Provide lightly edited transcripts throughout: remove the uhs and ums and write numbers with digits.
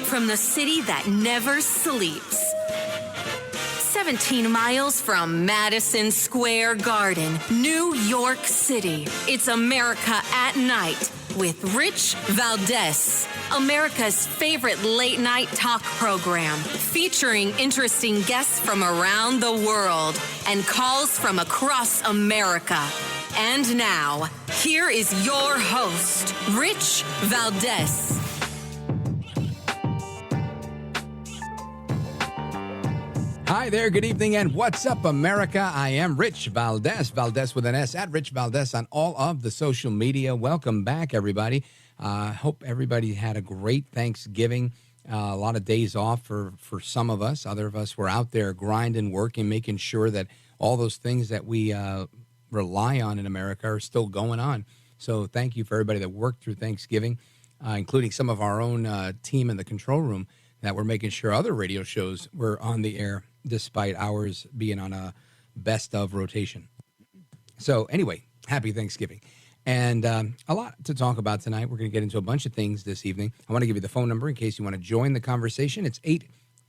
from the city that never sleeps. 17 miles from Madison Square Garden, New York City. It's America at Night with Rich Valdez. America's favorite late-night talk program, featuring interesting guests from around the world and calls from across America. And now, here is your host, Rich Valdez. Hi there, good evening, and what's up, America? I am Rich Valdez, Valdez with an S, at Rich Valdez on all of the social media. Welcome back, everybody. Hope everybody had a great Thanksgiving. A lot of days off for some of us. Other of us were out there grinding, working, making sure that all those things that we rely on in America are still going on. So thank you for everybody that worked through Thanksgiving, including some of our own team in the control room that were making sure other radio shows were on the air despite ours being on a best of rotation. So anyway, happy Thanksgiving. And a lot to talk about tonight. We're going to get into a bunch of things this evening. I want to give you the phone number in case you want to join the conversation. It's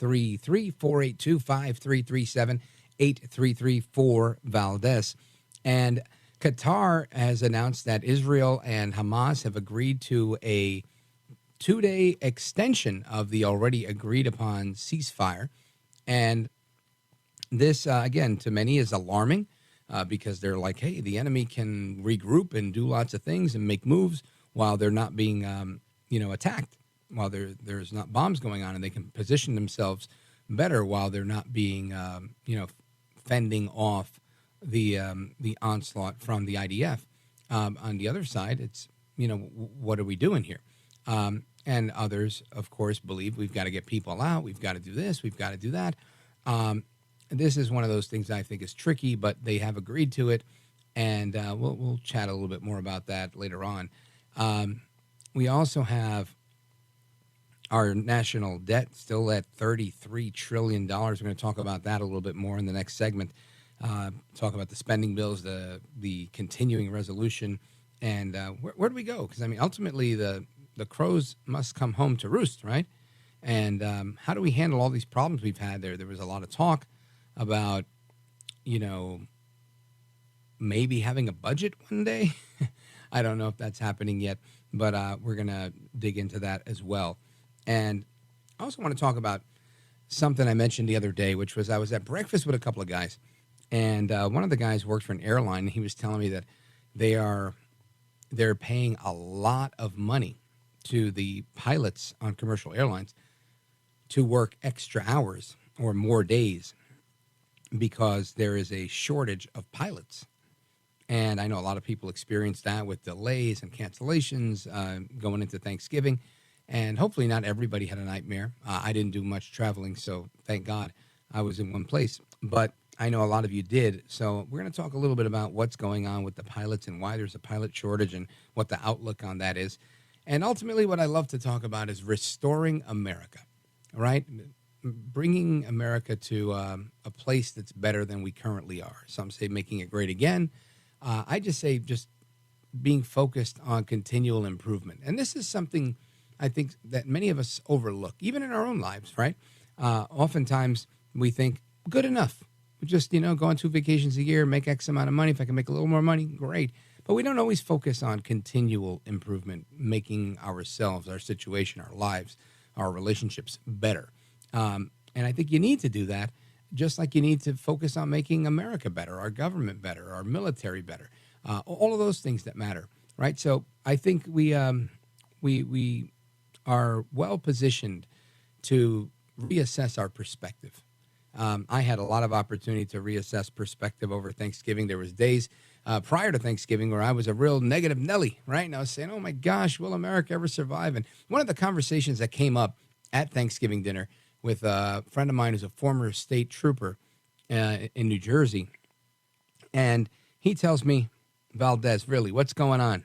833-482-5337, 833-4-VALDEZ. And Qatar has announced that Israel and Hamas have agreed to a 2-day extension of the already agreed upon ceasefire. And this, again, to many is alarming because they're like, hey, the enemy can regroup and do lots of things and make moves while they're not being, attacked, while there's not bombs going on, and they can position themselves better while they're not being, fending off the onslaught from the IDF. On the other side, it's, what are we doing here? And others, of course, believe we've got to get people out. We've got to do this. We've got to do that. This is one of those things I think is tricky, but they have agreed to it. And we'll chat a little bit more about that later on. We also have our national debt still at $33 trillion. We're going to talk about that a little bit more in the next segment. Talk about the spending bills, the continuing resolution, and where do we go? Because, ultimately, the crows must come home to roost, right? And how do we handle all these problems we've had there? There was a lot of talk about, maybe having a budget one day. I don't know if that's happening yet, but we're going to dig into that as well. And I also want to talk about something I mentioned the other day, which was I was at breakfast with a couple of guys, and one of the guys worked for an airline, and he was telling me that they're paying a lot of money to the pilots on commercial airlines to work extra hours or more days because there is a shortage of pilots. And I know a lot of people experience that with delays and cancellations going into Thanksgiving. And hopefully not everybody had a nightmare. I didn't do much traveling, so thank God I was in one place. But I know a lot of you did. So we're going to talk a little bit about what's going on with the pilots and why there's a pilot shortage and what the outlook on that is. And ultimately, what I love to talk about is restoring America, right? Bringing America to a place that's better than we currently are. Some say making it great again. I just say just being focused on continual improvement. And this is something I think that many of us overlook, even in our own lives, right? Oftentimes we think, good enough. We just, go on 2 vacations a year, make X amount of money. If I can make a little more money, great. But we don't always focus on continual improvement, making ourselves, our situation, our lives, our relationships better. And I think you need to do that, just like you need to focus on making America better, our government better, our military better, all of those things that matter, right? So I think we are well positioned to reassess our perspective. I had a lot of opportunity to reassess perspective over Thanksgiving. There was days prior to Thanksgiving where I was a real negative Nelly, right? And I was saying, oh my gosh, will America ever survive? And one of the conversations that came up at Thanksgiving dinner with a friend of mine who's a former state trooper in New Jersey. And he tells me, Valdez, really, what's going on?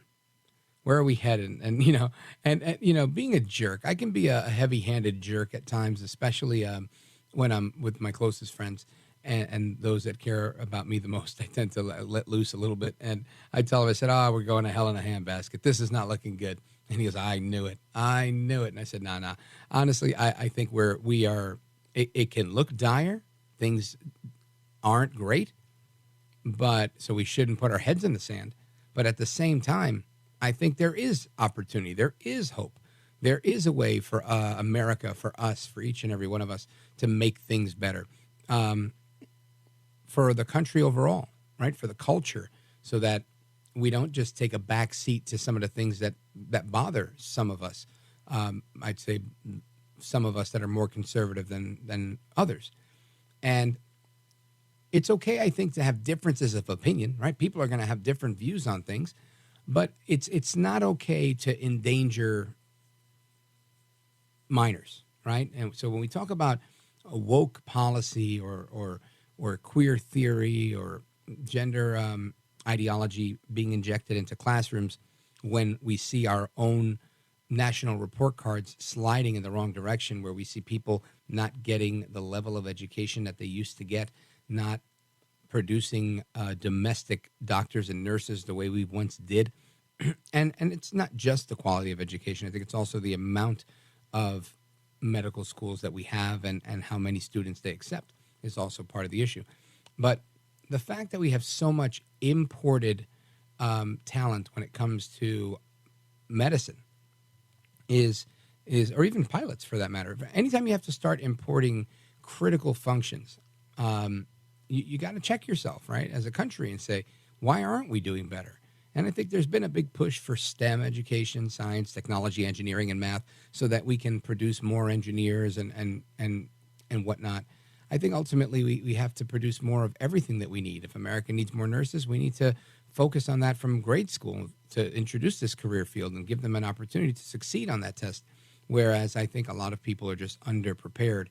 Where are we headed? And, being a jerk, I can be a heavy-handed jerk at times, especially when I'm with my closest friends. and those that care about me the most, I tend to let loose a little bit. And I tell him, I said, we're going to hell in a handbasket. This is not looking good. And he goes, I knew it. And I said, no. Honestly, I think we are, it can look dire. Things aren't great, but so we shouldn't put our heads in the sand. But at the same time, I think there is opportunity. There is hope. There is a way for America, for us, for each and every one of us to make things better. For the country overall, right? For the culture, so that we don't just take a back seat to some of the things that bother some of us. I'd say some of us that are more conservative than others. And it's okay, I think, to have differences of opinion, right? People are going to have different views on things, but it's not okay to endanger minors, right? And so when we talk about a woke policy or queer theory or gender ideology being injected into classrooms, when we see our own national report cards sliding in the wrong direction, where we see people not getting the level of education that they used to get, not producing domestic doctors and nurses the way we once did. And it's not just the quality of education. I think it's also the amount of medical schools that we have and how many students they accept is also part of the issue. But the fact that we have so much imported talent when it comes to medicine is or even pilots for that matter. Anytime you have to start importing critical functions, you got to check yourself, right, as a country and say, why aren't we doing better? And I think there's been a big push for STEM education, science, technology, engineering, and math, so that we can produce more engineers and whatnot. I think ultimately we have to produce more of everything that we need. If America needs more nurses, we need to focus on that from grade school to introduce this career field and give them an opportunity to succeed on that test. Whereas I think a lot of people are just underprepared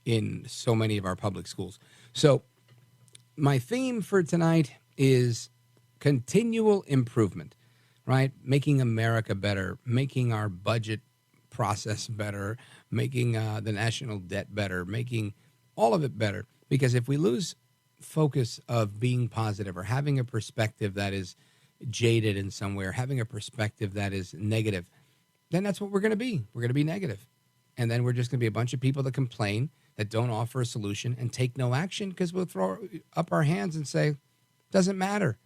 in so many of our public schools. So my theme for tonight is continual improvement, right? Making America better, making our budget process better, making the national debt better, making all of it better. Because if we lose focus of being positive or having a perspective that is jaded in somewhere, having a perspective that is negative, then that's what we're going to be. We're going to be negative. And then we're just going to be a bunch of people that complain, that don't offer a solution and take no action, because we'll throw up our hands and say, doesn't matter.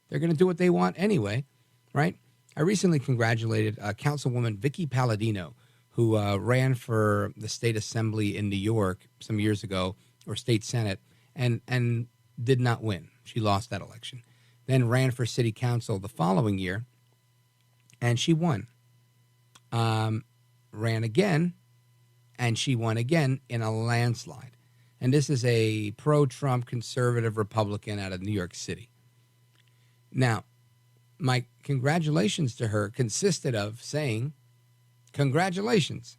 They're going to do what they want anyway, right? I recently congratulated Councilwoman Vicky Palladino, who ran for the state assembly in New York some years ago, or state senate, and did not win. She lost that election. Then ran for city council the following year, and she won. Ran again, and she won again in a landslide. And this is a pro-Trump conservative Republican out of New York City. Now, my congratulations to her consisted of saying, congratulations.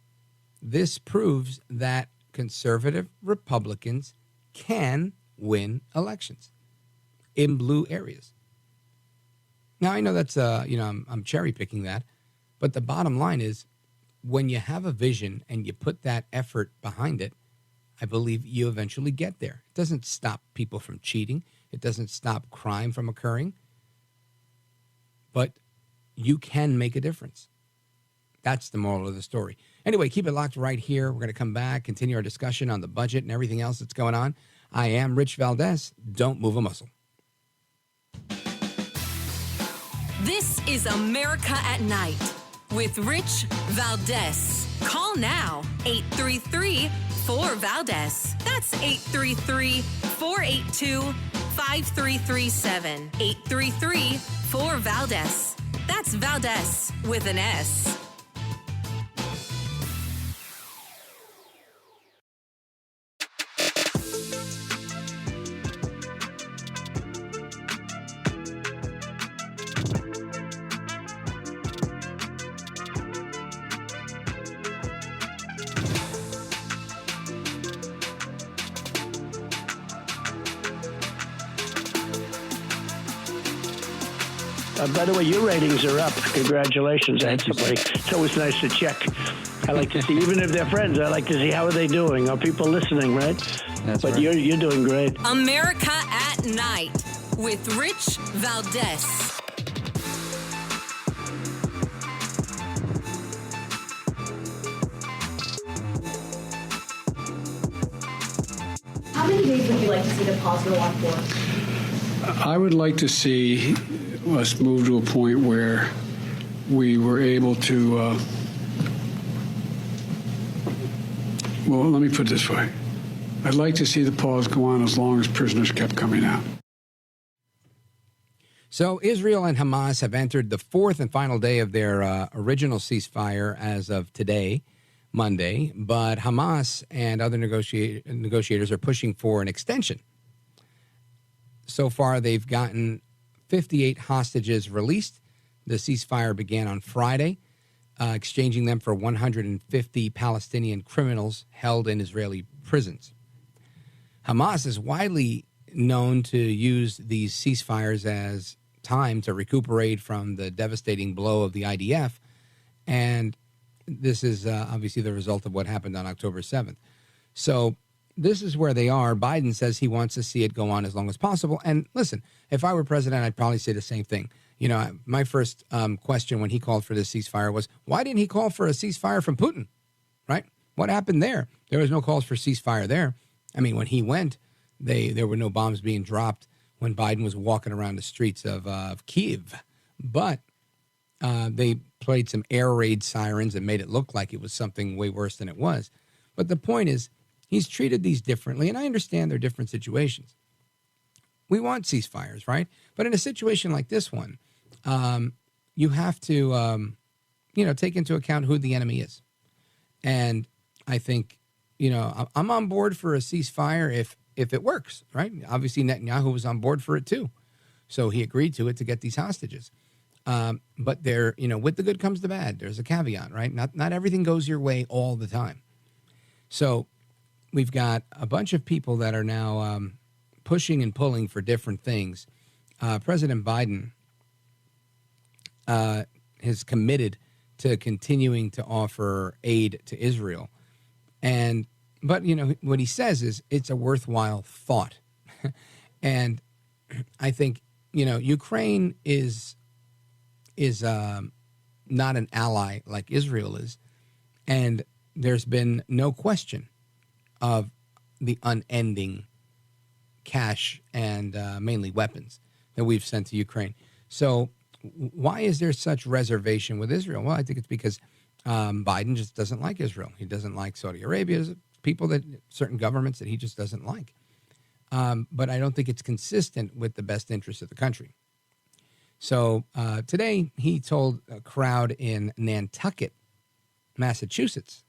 This proves that conservative Republicans can win elections in blue areas. Now, I know that's, I'm cherry picking that, but the bottom line is, when you have a vision and you put that effort behind it, I believe you eventually get there. It doesn't stop people from cheating. It doesn't stop crime from occurring. But you can make a difference. That's the moral of the story. Anyway, keep it locked right here. We're going to come back, continue our discussion on the budget and everything else that's going on. I am Rich Valdez. Don't move a muscle. This is America at Night with Rich Valdez. Call now, 833-4-VALDEZ. That's 833-482-5337. 833-4-VALDEZ. That's Valdez with an S. By the way, your ratings are up. Congratulations, everybody. It's always nice to check I like to see, even if they're friends, I like to see how are they doing. Are people listening, right? That's but right. You're doing great. America at Night with Rich Valdez. How many days would you like to see the pause go on for? I would like to see us move to a point where we were able to, well, let me put it this way. I'd like to see the pause go on as long as prisoners kept coming out. So Israel and Hamas have entered the fourth and final day of their original ceasefire as of today, Monday, but Hamas and other negotiators are pushing for an extension. So far, they've gotten 58 hostages released. The ceasefire began on Friday, exchanging them for 150 Palestinian criminals held in Israeli prisons. Hamas is widely known to use these ceasefires as time to recuperate from the devastating blow of the IDF, and this is obviously the result of what happened on October 7th. So this is where they are. Biden says he wants to see it go on as long as possible. And listen, if I were president, I'd probably say the same thing. You know, my first question when he called for this ceasefire was, why didn't he call for a ceasefire from Putin, right? What happened there? There was no calls for ceasefire there. I mean, when he went, there were no bombs being dropped when Biden was walking around the streets of Kyiv. But they played some air raid sirens and made it look like it was something way worse than it was. But the point is, he's treated these differently, and I understand they're different situations. We want ceasefires, right? But in a situation like this one, you have to, take into account who the enemy is. And I think, I'm on board for a ceasefire if it works, right? Obviously, Netanyahu was on board for it too. So he agreed to it to get these hostages. But there, with the good comes the bad. There's a caveat, right? Not everything goes your way all the time. So we've got a bunch of people that are now pushing and pulling for different things. President Biden has committed to continuing to offer aid to Israel. But what he says is it's a worthwhile thought. And I think, Ukraine is not an ally like Israel is. And there's been no question of the unending cash and mainly weapons that we've sent to Ukraine. So why is there such reservation with Israel? Well, I think it's because Biden just doesn't like Israel. He doesn't like Saudi Arabia. There's certain governments that he just doesn't like. But I don't think it's consistent with the best interests of the country. So today he told a crowd in Nantucket, Massachusetts,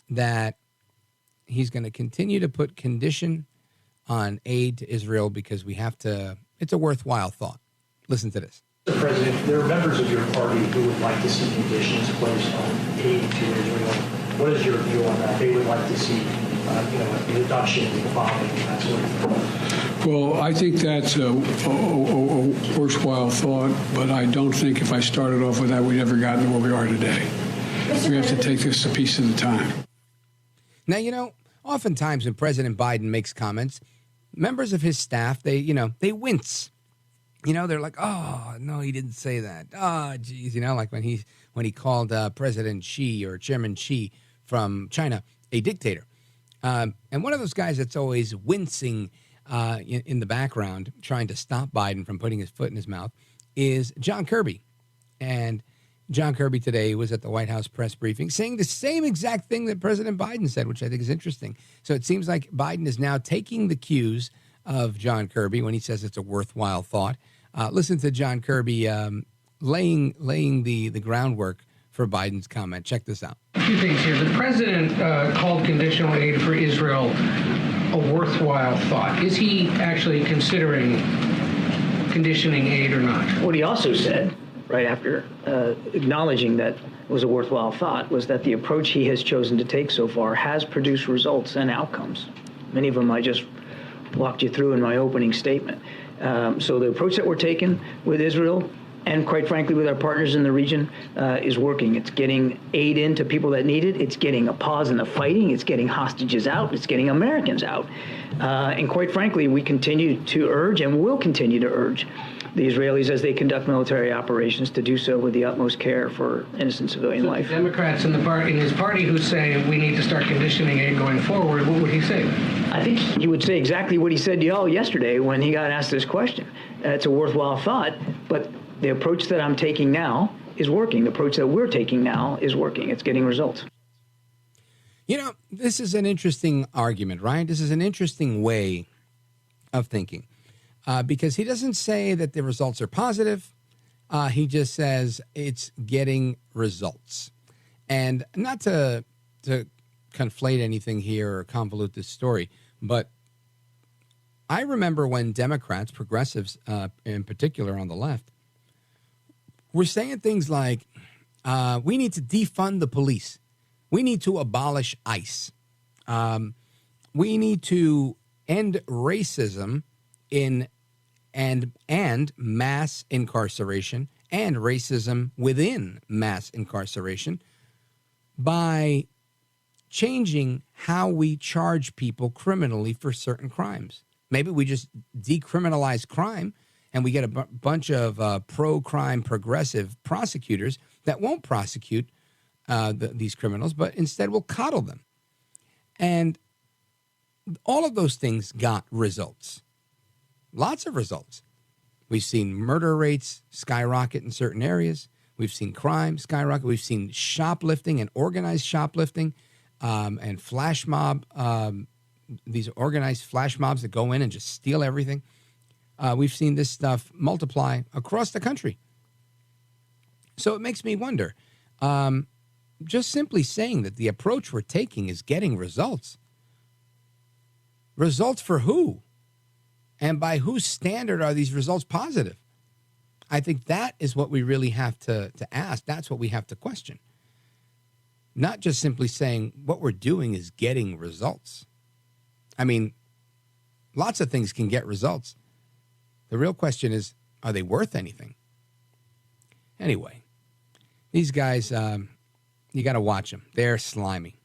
that he's going to continue to put condition on aid to Israel because we have to, it's a worthwhile thought. Listen to this. Mr. President, there are members of your party who would like to see conditions placed on aid to Israel. What is your view on that? They would like to see, a reduction in bombing and that sort of thing. Well, I think that's a worthwhile thought, but I don't think if I started off with that, we'd ever gotten to where we are today. We have to take this a piece at a time. Now, oftentimes when President Biden makes comments, members of his staff, they wince. They're like, oh, no, he didn't say that. Oh, geez, like when he called President Xi or Chairman Xi from China a dictator. And one of those guys that's always wincing in the background, trying to stop Biden from putting his foot in his mouth, is John Kirby. And John Kirby today was at the White House press briefing saying the same exact thing that President Biden said, which I think is interesting. So it seems like Biden is now taking the cues of John Kirby when he says it's a worthwhile thought. Listen to John Kirby laying the groundwork for Biden's comment. Check this out. A few things here. The president called conditional aid for Israel a worthwhile thought. Is he actually considering conditioning aid or not? What he also said, right after acknowledging that it was a worthwhile thought, was that the approach he has chosen to take so far has produced results and outcomes. Many of them I just walked you through in my opening statement. So the approach that we're taking with Israel and quite frankly, with our partners in the region, is working. It's getting aid into people that need it. It's getting a pause in the fighting. It's getting hostages out. It's getting Americans out. And quite frankly, we continue to urge and will continue to urge the Israelis as they conduct military operations to do so with the utmost care for innocent civilian life. The Democrats in his party who's saying we need to start conditioning aid going forward, what would he say? I think he would say exactly what he said to y'all yesterday when he got asked this question. It's a worthwhile thought, but the approach that I'm taking now is working. The approach that we're taking now is working. It's getting results. You know, this is an interesting argument, right? This is an interesting way of thinking. Because he doesn't say that the results are positive. He just says it's getting results. And not to conflate anything here or convolute this story, but I remember when Democrats, progressives in particular on the left, were saying things like, we need to defund the police. We need to abolish ICE. We need to end racism and mass incarceration and racism within mass incarceration by changing how we charge people criminally for certain crimes. Maybe we just decriminalize crime and we get a bunch of pro-crime progressive prosecutors that won't prosecute these criminals, but instead will coddle them. And all of those things got results. Lots of results. We've seen murder rates skyrocket in certain areas. We've seen crime skyrocket. We've seen shoplifting and organized shoplifting and flash mob, these organized flash mobs that go in and just steal everything. We've seen this stuff multiply across the country. So it makes me wonder, just simply saying that the approach we're taking is getting results. Results for who? And by whose standard are these results positive? I think that is what we really have to ask. That's what we have to question. Not just simply saying what we're doing is getting results. I mean, lots of things can get results. The real question is, are they worth anything? Anyway, these guys, you got to watch them. They're slimy.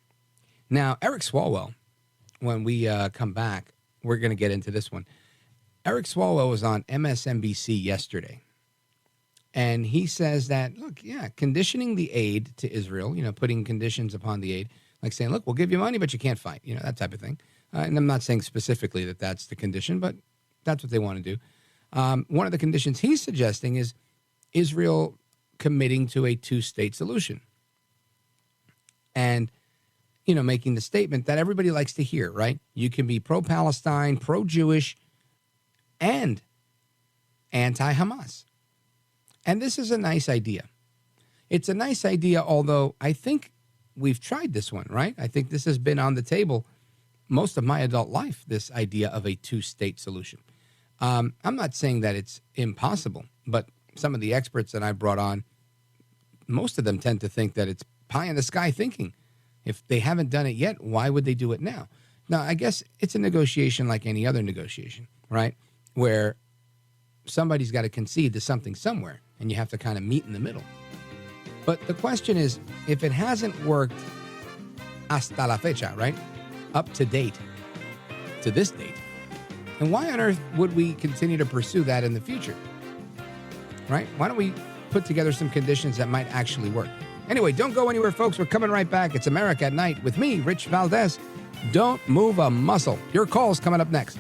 Now, Eric Swalwell, when we come back, we're going to get into this one. Eric Swalwell was on MSNBC yesterday, and he says that, look, yeah, conditioning the aid to Israel, putting conditions upon the aid, like saying, look, we'll give you money, but you can't fight, that type of thing. And I'm not saying specifically that that's the condition, but that's what they want to do. One of the conditions he's suggesting is Israel committing to a two-state solution. And, making the statement that everybody likes to hear, right? You can be pro-Palestine, pro-Jewish, and anti-Hamas. And this is a nice idea. It's a nice idea, although I think we've tried this one, right? I think this has been on the table most of my adult life, this idea of a two-state solution. I'm not saying that it's impossible, but some of the experts that I brought on, most of them tend to think that it's pie-in-the-sky thinking. If they haven't done it yet, why would they do it now? Now, I guess it's a negotiation like any other negotiation, right? Where somebody's got to concede to something somewhere, and you have to kind of meet in the middle. But the question is, if it hasn't worked hasta la fecha, right? Up to date, to this date, and why on earth would we continue to pursue that in the future? Right? Why don't we put together some conditions that might actually work? Anyway, don't go anywhere, folks. We're coming right back. It's America at Night with me, Rich Valdez. Don't move a muscle. Your call's coming up next.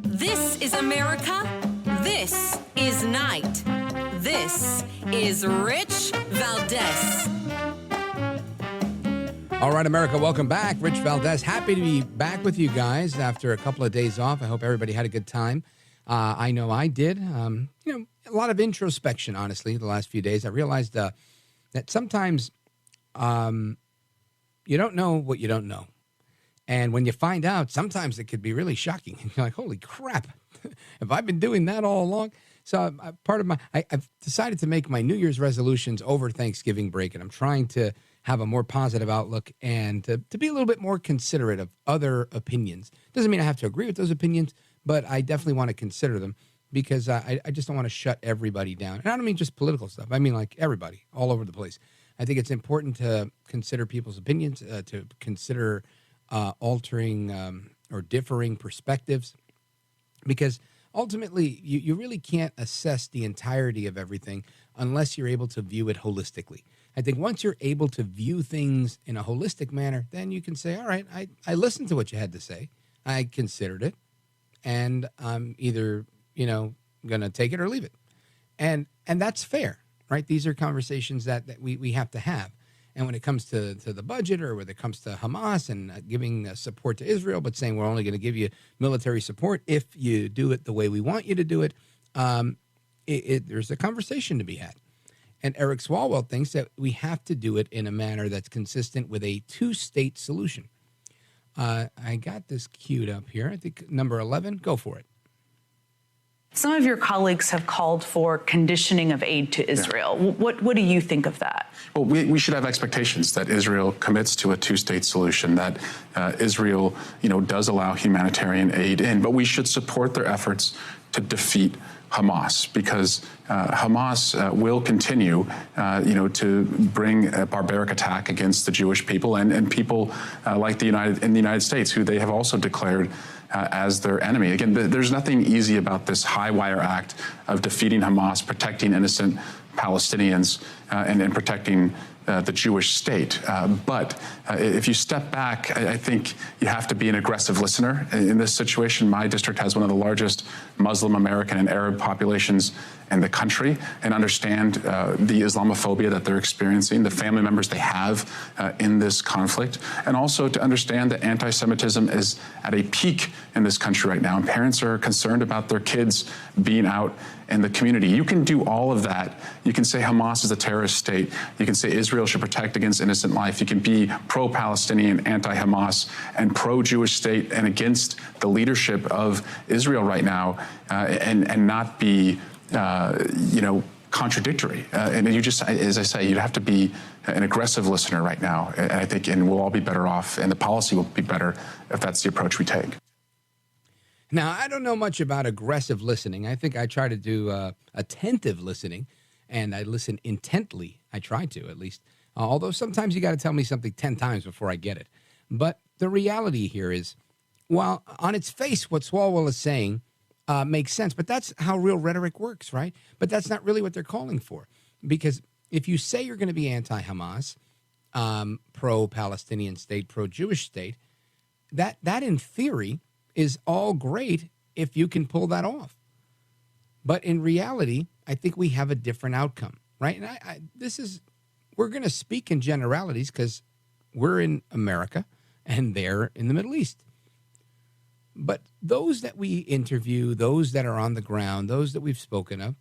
This is America. This is Night. This is Rich Valdez. All right, America, welcome back. Rich Valdez, happy to be back with you guys after a couple of days off. I hope everybody had a good time. I know I did. A lot of introspection, honestly, the last few days. I realized that sometimes you don't know what you don't know. And when you find out, sometimes it could be really shocking. You're like, holy crap, have I been doing that all along? So I've decided to make my New Year's resolutions over Thanksgiving break, and I'm trying to have a more positive outlook and to be a little bit more considerate of other opinions. Doesn't mean I have to agree with those opinions, but I definitely want to consider them because I just don't want to shut everybody down. And I don't mean just political stuff. I mean like everybody all over the place. I think it's important to consider people's opinions, to consider altering or differing perspectives, because ultimately you really can't assess the entirety of everything unless you're able to view it holistically. I think once you're able to view things in a holistic manner, then you can say, all right, I listened to what you had to say. I considered it, and I'm either, going to take it or leave it. And that's fair, right? These are conversations that we have to have. And when it comes to the budget, or when it comes to Hamas and giving support to Israel, but saying we're only going to give you military support if you do it the way we want you to do it, there's a conversation to be had. And Eric Swalwell thinks that we have to do it in a manner that's consistent with a two-state solution. I got this queued up here. I think number 11, go for it. Some of your colleagues have called for conditioning of aid to Israel. Yeah. What do you think of that? Well, we should have expectations that Israel commits to a two-state solution, that Israel, does allow humanitarian aid in, but we should support their efforts to defeat Hamas, because Hamas will continue, to bring a barbaric attack against the Jewish people and people like the United States, who they have also declared as their enemy. Again, there's nothing easy about this high wire act of defeating Hamas, protecting innocent Palestinians, and protecting the Jewish state. But if you step back, I think you have to be an aggressive listener. In this situation, my district has one of the largest Muslim American and Arab populations in the country, and understand the Islamophobia that they're experiencing, the family members they have in this conflict, and also to understand that anti-Semitism is at a peak in this country right now, and parents are concerned about their kids being out in the community. You can do all of that. You can say Hamas is a terrorist state. You can say Israel should protect against innocent life. You can be pro-Palestinian, anti-Hamas, and pro-Jewish state, and against the leadership of Israel right now, and not be contradictory. And you just, as I say, you'd have to be an aggressive listener right now. And I think, and we'll all be better off, and the policy will be better if that's the approach we take. Now, I don't know much about aggressive listening. I think I try to do attentive listening, and I listen intently. I try to, at least. Although sometimes you got to tell me something 10 times before I get it. But the reality here is, while on its face, what Swalwell is saying makes sense, but that's how real rhetoric works, right? But that's not really what they're calling for. Because if you say you're going to be anti-Hamas, pro-Palestinian state, pro-Jewish state, that in theory is all great if you can pull that off. But in reality, I think we have a different outcome, right? And we're going to speak in generalities because we're in America and they're in the Middle East. But those that we interview, those that are on the ground, those that we've spoken of,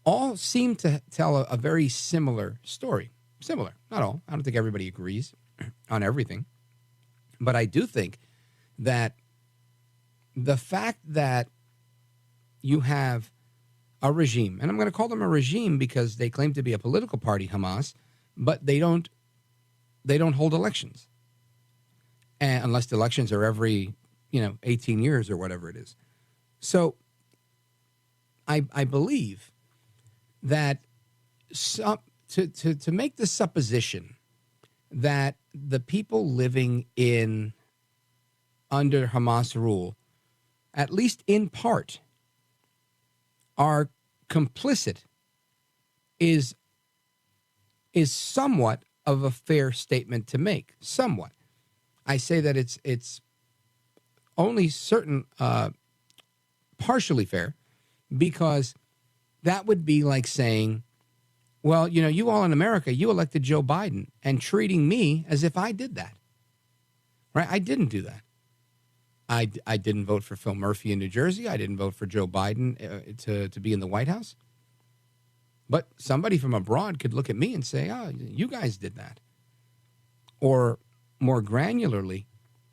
all seem to tell a very similar story. Similar, not all. I don't think everybody agrees on everything. But I do think that the fact that you have a regime, and I'm going to call them a regime because they claim to be a political party, Hamas, but they don't hold elections, and unless the elections are every 18 years or whatever it is. So I believe that to make the supposition that the people living under Hamas rule, at least in part, are complicit is somewhat of a fair statement to make. Somewhat. I say that it's only partially fair, because that would be like saying well, you all in America, you elected Joe Biden and treating me as if I did that. Right? I didn't do that. I didn't vote for Phil Murphy in New Jersey. I didn't vote for Joe Biden to be in the White House. But somebody from abroad could look at me and say, oh, you guys did that. Or more granularly,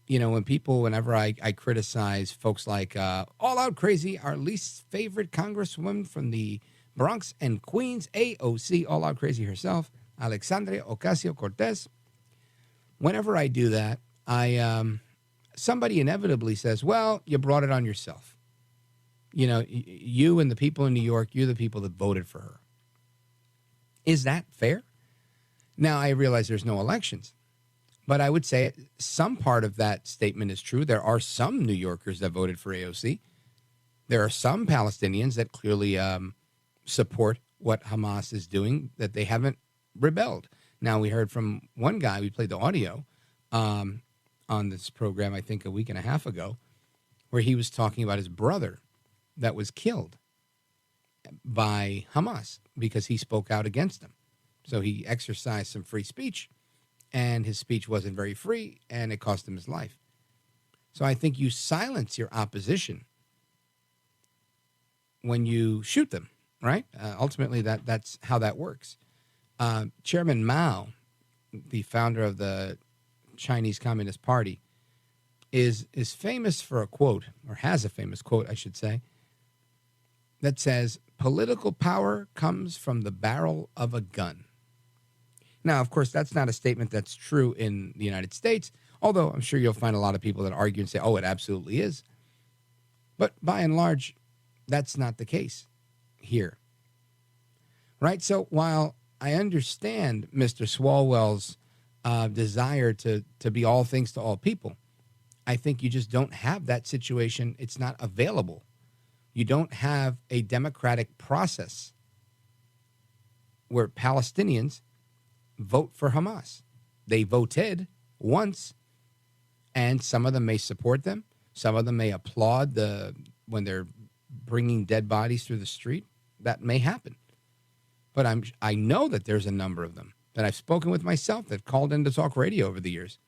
whenever I criticize folks like All Out Crazy, our least favorite congresswoman from the Bronx and Queens, AOC, All Out Crazy herself, Alexandria Ocasio-Cortez. Whenever I do that, somebody inevitably says, well, you brought it on yourself. You and the people in New York, you're the people that voted for her. Is that fair? Now, I realize there's no elections, but I would say some part of that statement is true. There are some New Yorkers that voted for AOC. There are some Palestinians that clearly support what Hamas is doing, that they haven't rebelled. Now, we heard from one guy, we played the audio on this program, I think a week and a half ago, where he was talking about his brother that was killed by Hamas because he spoke out against them. So he exercised some free speech, and his speech wasn't very free, and it cost him his life. So I think you silence your opposition when you shoot them, right? Ultimately, that's how that works. Chairman Mao, the founder of the Chinese Communist Party, is famous for a quote, or has a famous quote, I should say, that says, political power comes from the barrel of a gun. Now, of course, that's not a statement that's true in the United States, although I'm sure you'll find a lot of people that argue and say, oh, it absolutely is. But by and large, that's not the case here. Right? So while I understand Mr. Swalwell's desire to be all things to all people, I think you just don't have that situation. It's not available. You don't have a democratic process where Palestinians vote for Hamas. They voted once, and some of them may support them. Some of them may applaud when they're bringing dead bodies through the street. That may happen. But I know that there's a number of them that I've spoken with myself that called into talk radio over the years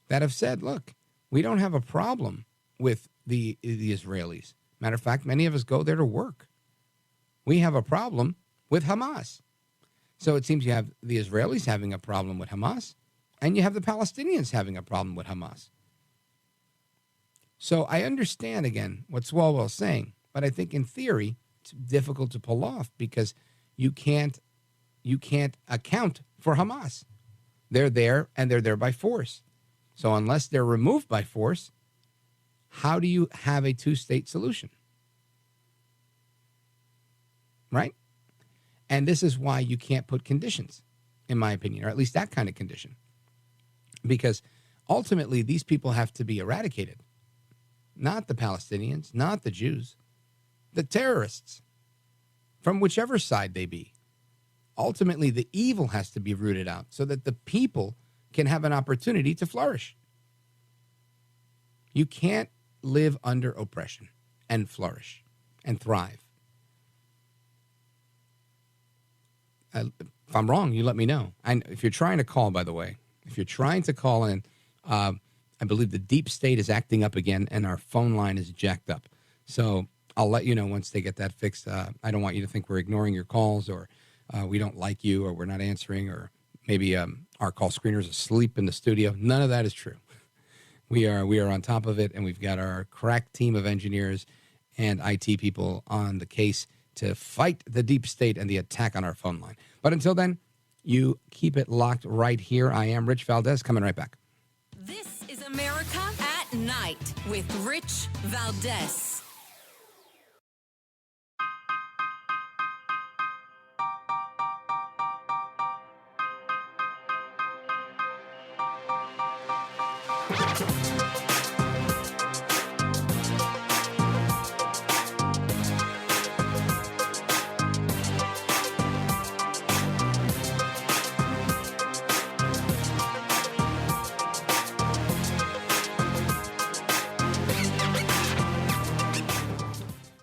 that have said, look, we don't have a problem with the Israelis. Matter of fact, many of us go there to work. We have a problem with Hamas. So it seems you have the Israelis having a problem with Hamas, and you have the Palestinians having a problem with Hamas. So I understand, again, what Swalwell's saying, but I think in theory it's difficult to pull off because you can't account for Hamas. They're there, and they're there by force. So unless they're removed by force, how do you have a two-state solution? Right? And this is why you can't put conditions, in my opinion, or at least that kind of condition. Because ultimately, these people have to be eradicated. Not the Palestinians, not the Jews, the terrorists, from whichever side they be. Ultimately, the evil has to be rooted out so that the people can have an opportunity to flourish. You can't live under oppression and flourish and thrive. If I'm wrong, you let me know. And if you're trying to call, by the way, if you're trying to call in, I believe the deep state is acting up again and our phone line is jacked up. So I'll let you know once they get that fixed. I don't want you to think we're ignoring your calls or we don't like you or we're not answering or maybe our call screener is asleep in the studio. None of that is true. We are on top of it, and we've got our crack team of engineers and IT people on the case to fight the deep state and the attack on our phone line. But until then, you keep it locked right here. I am Rich Valdez, coming right back. This is America at Night with Rich Valdez.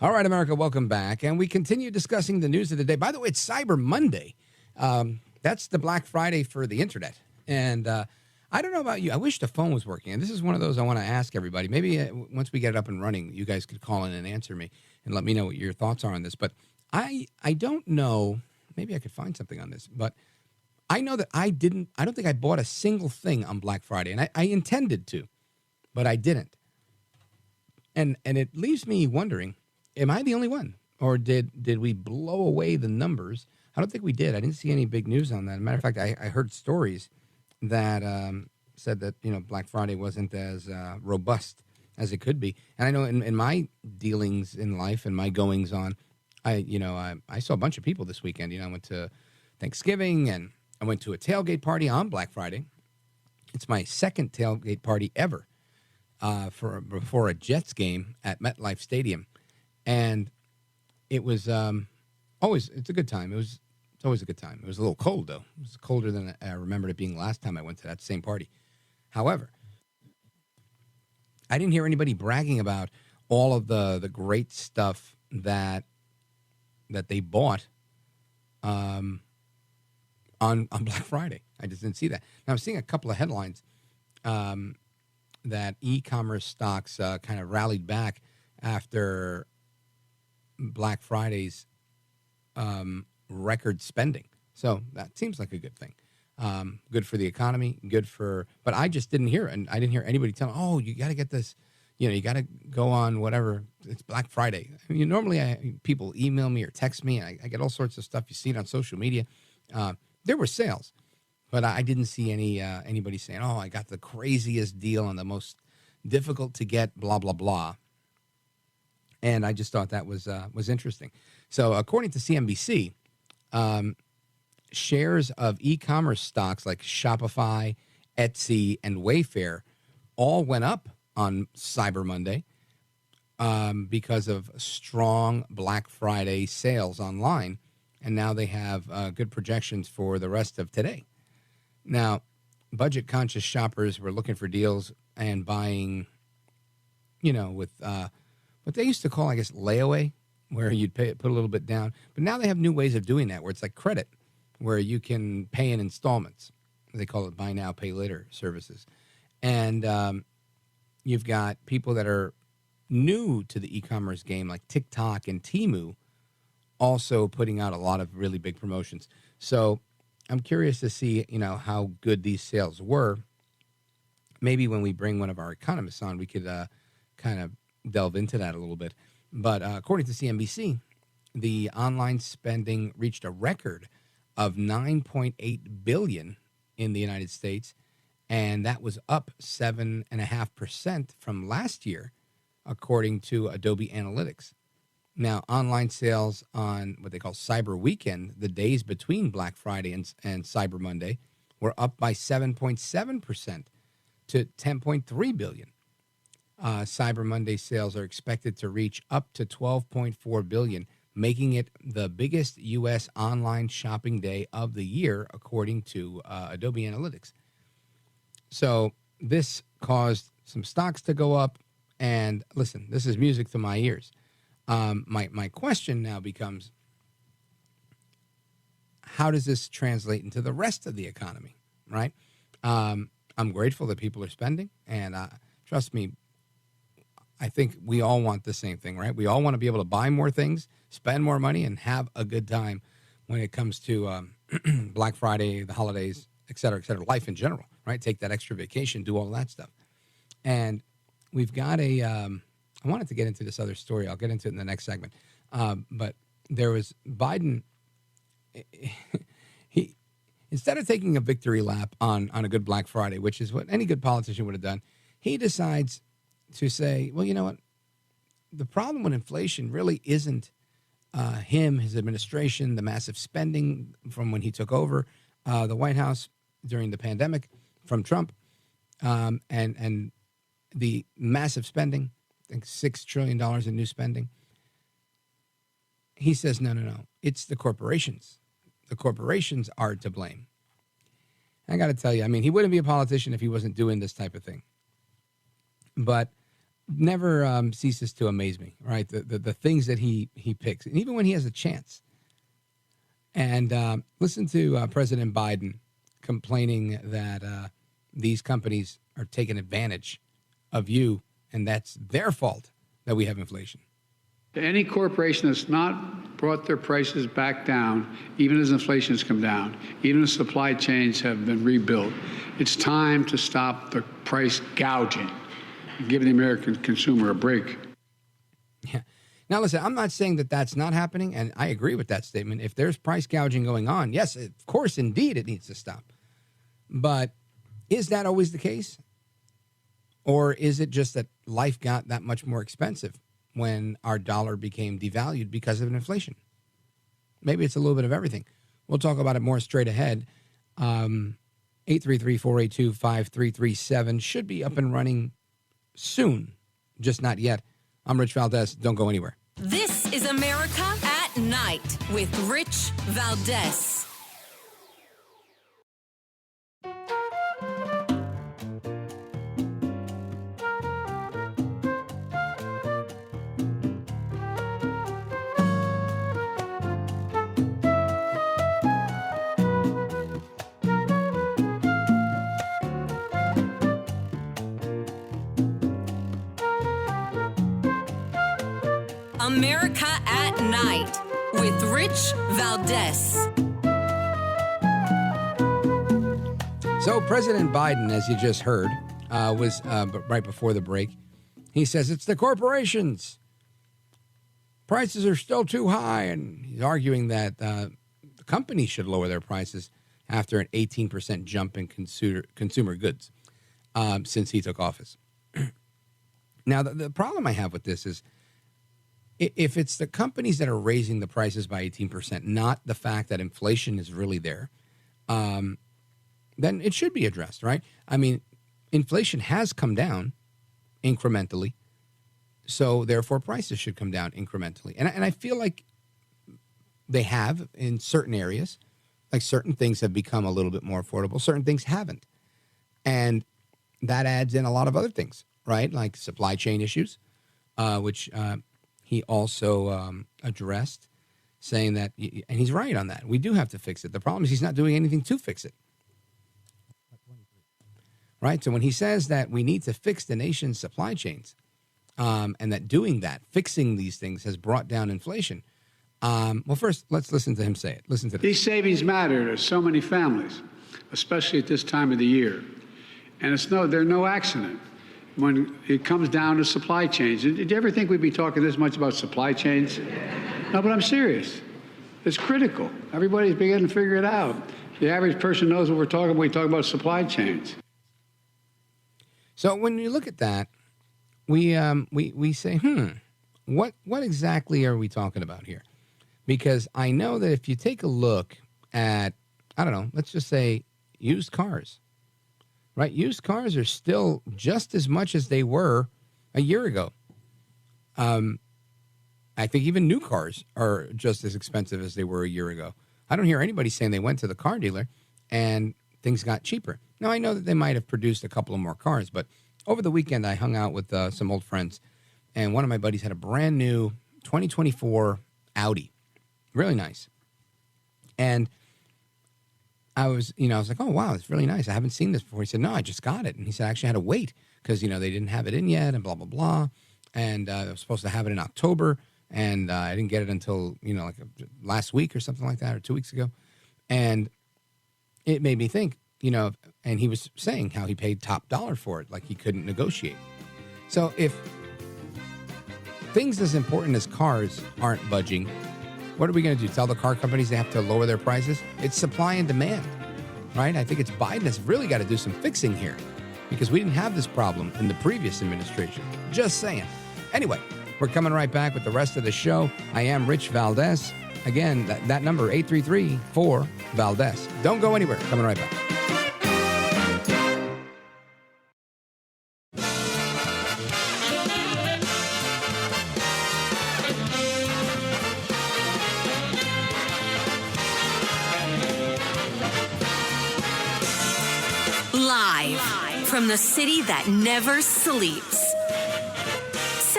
All right, America, welcome back. And we continue discussing the news of the day. By the way, it's Cyber Monday. That's the Black Friday for the internet. And I don't know about you. I wish the phone was working. And this is one of those I want to ask everybody. Maybe once we get it up and running, you guys could call in and answer me and let me know what your thoughts are on this. But I don't know. Maybe I could find something on this. But I know that I don't think I bought a single thing on Black Friday. And I intended to, but I didn't. And it leaves me wondering, am I the only one? Or did we blow away the numbers? I don't think we did. I didn't see any big news on that. As a matter of fact, I heard stories that said that Black Friday wasn't as robust as it could be. And I know in my dealings in life and my goings on, I saw a bunch of people this weekend. I went to Thanksgiving and I went to a tailgate party on Black Friday. It's my second tailgate party ever before a Jets game at MetLife Stadium, and it was it's a good time. It's always a good time. It was a little cold, though. It was colder than I remembered it being last time I went to that same party. However, I didn't hear anybody bragging about all of the great stuff that they bought on Black Friday. I just didn't see that. Now, I'm seeing a couple of headlines that e-commerce stocks kind of rallied back after Black Friday's record spending. So that seems like a good thing. Good for the economy, but I just didn't hear it. And I didn't hear anybody tell me, oh, you got to get this, you got to go on whatever. It's Black Friday. I mean, normally people email me or text me, and I get all sorts of stuff. You see it on social media. There were sales, but I didn't see anybody saying, oh, I got the craziest deal on the most difficult to get, blah, blah, blah. And I just thought that was interesting. So according to CNBC, shares of e-commerce stocks like Shopify, Etsy, and Wayfair all went up on Cyber Monday because of strong Black Friday sales online. And now they have good projections for the rest of today. Now, budget-conscious shoppers were looking for deals and buying, with what they used to call, I guess, layaway, where you'd put a little bit down. But now they have new ways of doing that, where it's like credit, where you can pay in installments. They call it buy now, pay later services. And you've got people that are new to the e-commerce game, like TikTok and Temu, also putting out a lot of really big promotions. So I'm curious to see, how good these sales were. Maybe when we bring one of our economists on, we could kind of delve into that a little bit. But according to CNBC, the online spending reached a record of $9.8 billion in the United States, and that was up 7.5% from last year, according to Adobe Analytics. Now, online sales on what they call Cyber Weekend, the days between Black Friday and Cyber Monday, were up by 7.7% to $10.3 billion. Cyber Monday sales are expected to reach up to $12.4 billion, making it the biggest U.S. online shopping day of the year, according to Adobe Analytics. So this caused some stocks to go up. And listen, this is music to my ears. My question now becomes, how does this translate into the rest of the economy, right? I'm grateful that people are spending, and trust me, I think we all want the same thing, right? We all want to be able to buy more things, spend more money, and have a good time when it comes to Black Friday, the holidays, et cetera, life in general, right? Take that extra vacation, do all that stuff. And we've got I wanted to get into this other story. I'll get into it in the next segment. But there was Biden. He, instead of taking a victory lap on a good Black Friday, which is what any good politician would have done, he decides to say, well, you know what? The problem with inflation really isn't him, his administration, the massive spending from when he took over the White House during the pandemic from Trump, and the massive spending, I think $6 trillion in new spending. He says, no. It's the corporations. The corporations are to blame. I got to tell you, I mean, he wouldn't be a politician if he wasn't doing this type of thing. But never ceases to amaze me, right? The things that he picks. And even when he has a chance, And listen to President Biden complaining that these companies are taking advantage of you, and that's their fault that we have inflation. Any corporation that's not brought their prices back down, even as inflation has come down, even as supply chains have been rebuilt, it's time to stop the price gouging and give the American consumer a break. Yeah. Now, listen, I'm not saying that that's not happening, and I agree with that statement. If there's price gouging going on, yes, of course, indeed, it needs to stop. But is that always the case? Or is it just that life got that much more expensive when our dollar became devalued because of inflation? Maybe it's a little bit of everything. We'll talk about it more straight ahead. 833-482-5337 should be up and running soon, just not yet. I'm Rich Valdez. Don't go anywhere. This is America at Night with Rich Valdez. America at Night with Rich Valdez. So President Biden, as you just heard, was right before the break. He says it's the corporations. Prices are still too high, and he's arguing that the companies should lower their prices after an 18% jump in consumer goods since he took office. Now, the problem I have with this is, if it's the companies that are raising the prices by 18%, not the fact that inflation is really there, then it should be addressed, right? I mean, inflation has come down incrementally, so therefore prices should come down incrementally. And I feel like they have in certain areas. Like certain things have become a little bit more affordable, certain things haven't. And that adds in a lot of other things, right? Like supply chain issues, which he also addressed, saying that, and he's right on that, we do have to fix it. The problem is he's not doing anything to fix it. Right? So when he says that we need to fix the nation's supply chains, and that doing that, fixing these things, has brought down inflation. Well, first, let's listen to him say it. Listen to this. These savings matter to so many families, especially at this time of the year. And they're no accident when it comes down to supply chains. Did you ever think we'd be talking this much about supply chains? No, but I'm serious. It's critical. Everybody's beginning to figure it out. The average person knows what we're talking about. We talk about supply chains. So when you look at that, we say, what exactly are we talking about here? Because I know that if you take a look at, I don't know, let's just say used cars, right? Used cars are still just as much as they were a year ago. I think even new cars are just as expensive as they were a year ago. I don't hear anybody saying they went to the car dealer and things got cheaper. Now, I know that they might have produced a couple of more cars, but over the weekend I hung out with some old friends, and one of my buddies had a brand new 2024 Audi. Really nice. And I was like, oh, wow, it's really nice. I haven't seen this before. He said, no, I just got it. And he said, I actually had to wait because, they didn't have it in yet and blah, blah, blah. And I was supposed to have it in October, and I didn't get it until, like last week or something like that, or 2 weeks ago. And it made me think, and he was saying how he paid top dollar for it, like he couldn't negotiate. So if things as important as cars aren't budging, what are we going to do? Tell the car companies they have to lower their prices? It's supply and demand, right? I think it's Biden that's really got to do some fixing here because we didn't have this problem in the previous administration. Just saying. Anyway, we're coming right back with the rest of the show. I am Rich Valdez. Again, that number, 833-4-VALDEZ. Don't go anywhere. Coming right back. Live from the city that never sleeps.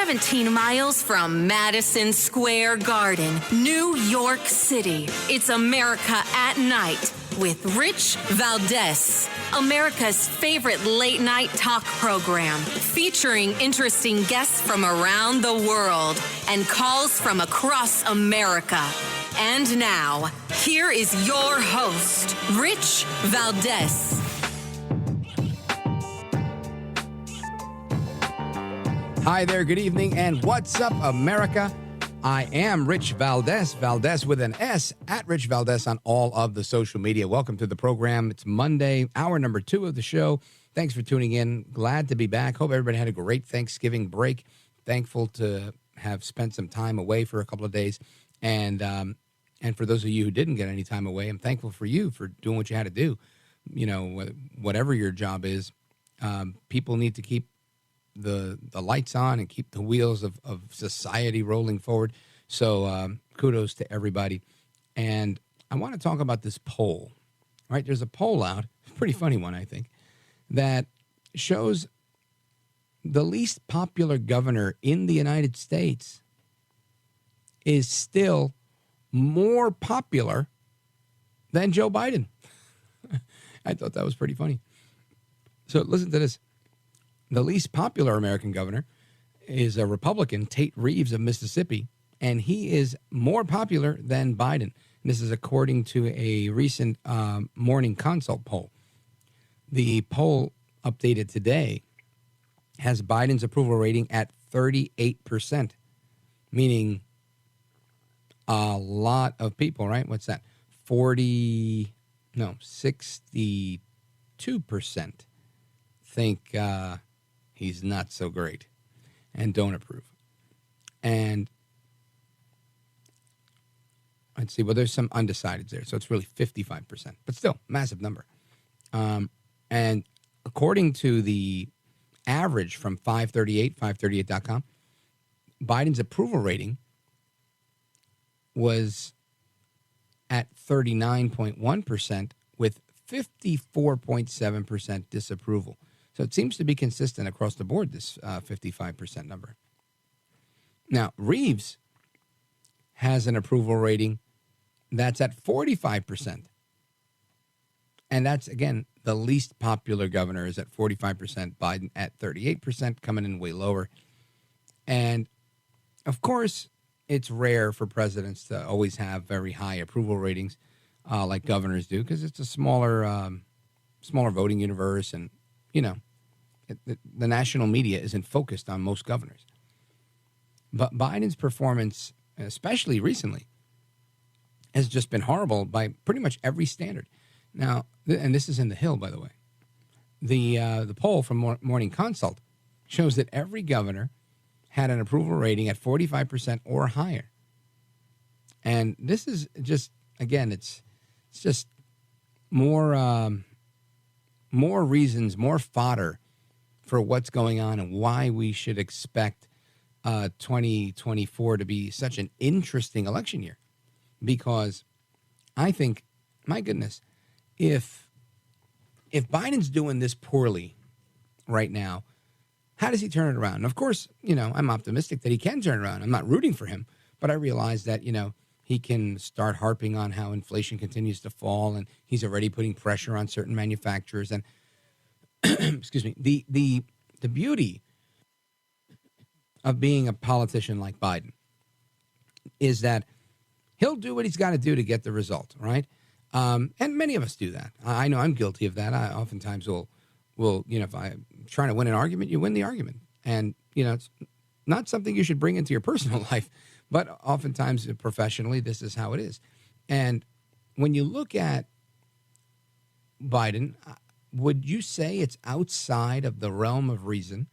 17 miles from Madison Square Garden, New York City. It's America at Night with Rich Valdez, America's favorite late night talk program, featuring interesting guests from around the world and calls from across America. And now, here is your host, Rich Valdez. Hi there, good evening, and what's up, America? I am Rich Valdez, Valdez with an S, at Rich Valdez on all of the social media. Welcome to the program. It's Monday, hour number 2 of the show. Thanks for tuning in. Glad to be back. Hope everybody had a great Thanksgiving break. Thankful to have spent some time away for a couple of days. And for those of you who didn't get any time away, I'm thankful for you for doing what you had to do. You know, whatever your job is, people need to keep the lights on and keep the wheels of society rolling forward. So kudos to everybody. And I want to talk about this poll, right? There's a poll out, a pretty funny one, I think, that shows the least popular governor in the United States is still more popular than Joe Biden. I thought that was pretty funny. So listen to this. The least popular American governor is a Republican, Tate Reeves of Mississippi, and he is more popular than Biden. And this is according to a recent Morning Consult poll. The poll updated today has Biden's approval rating at 38%, meaning a lot of people, right? What's that? 62% think he's not so great and don't approve. And let's see, well, there's some undecideds there. So it's really 55%, but still massive number. And according to the average from 538.com, Biden's approval rating was at 39.1% with 54.7% disapproval. So it seems to be consistent across the board, this 55% number. Now, Reeves has an approval rating that's at 45%. And that's, again, the least popular governor is at 45%, Biden at 38%, coming in way lower. And, of course, it's rare for presidents to always have very high approval ratings like governors do because it's a smaller voting universe and, you know, the national media isn't focused on most governors. But Biden's performance, especially recently, has just been horrible by pretty much every standard. Now, and this is in the Hill, by the way, the poll from Morning Consult shows that every governor had an approval rating at 45% or higher. And this is just, again, it's just more reasons, more fodder for what's going on and why we should expect 2024 to be such an interesting election year. Because I think, my goodness, if Biden's doing this poorly right now, how does he turn it around? And of course, you know, I'm optimistic that he can turn it around. I'm not rooting for him, but I realize that, you know, he can start harping on how inflation continues to fall, and he's already putting pressure on certain manufacturers. And excuse me, the beauty of being a politician like Biden is that he'll do what he's got to do to get the result, right? And many of us do that. I know I'm guilty of that. I oftentimes will, you know, if I'm trying to win an argument, you win the argument. And, you know, it's not something you should bring into your personal life, but oftentimes professionally, this is how it is. And when you look at Biden, would you say it's outside of the realm of reason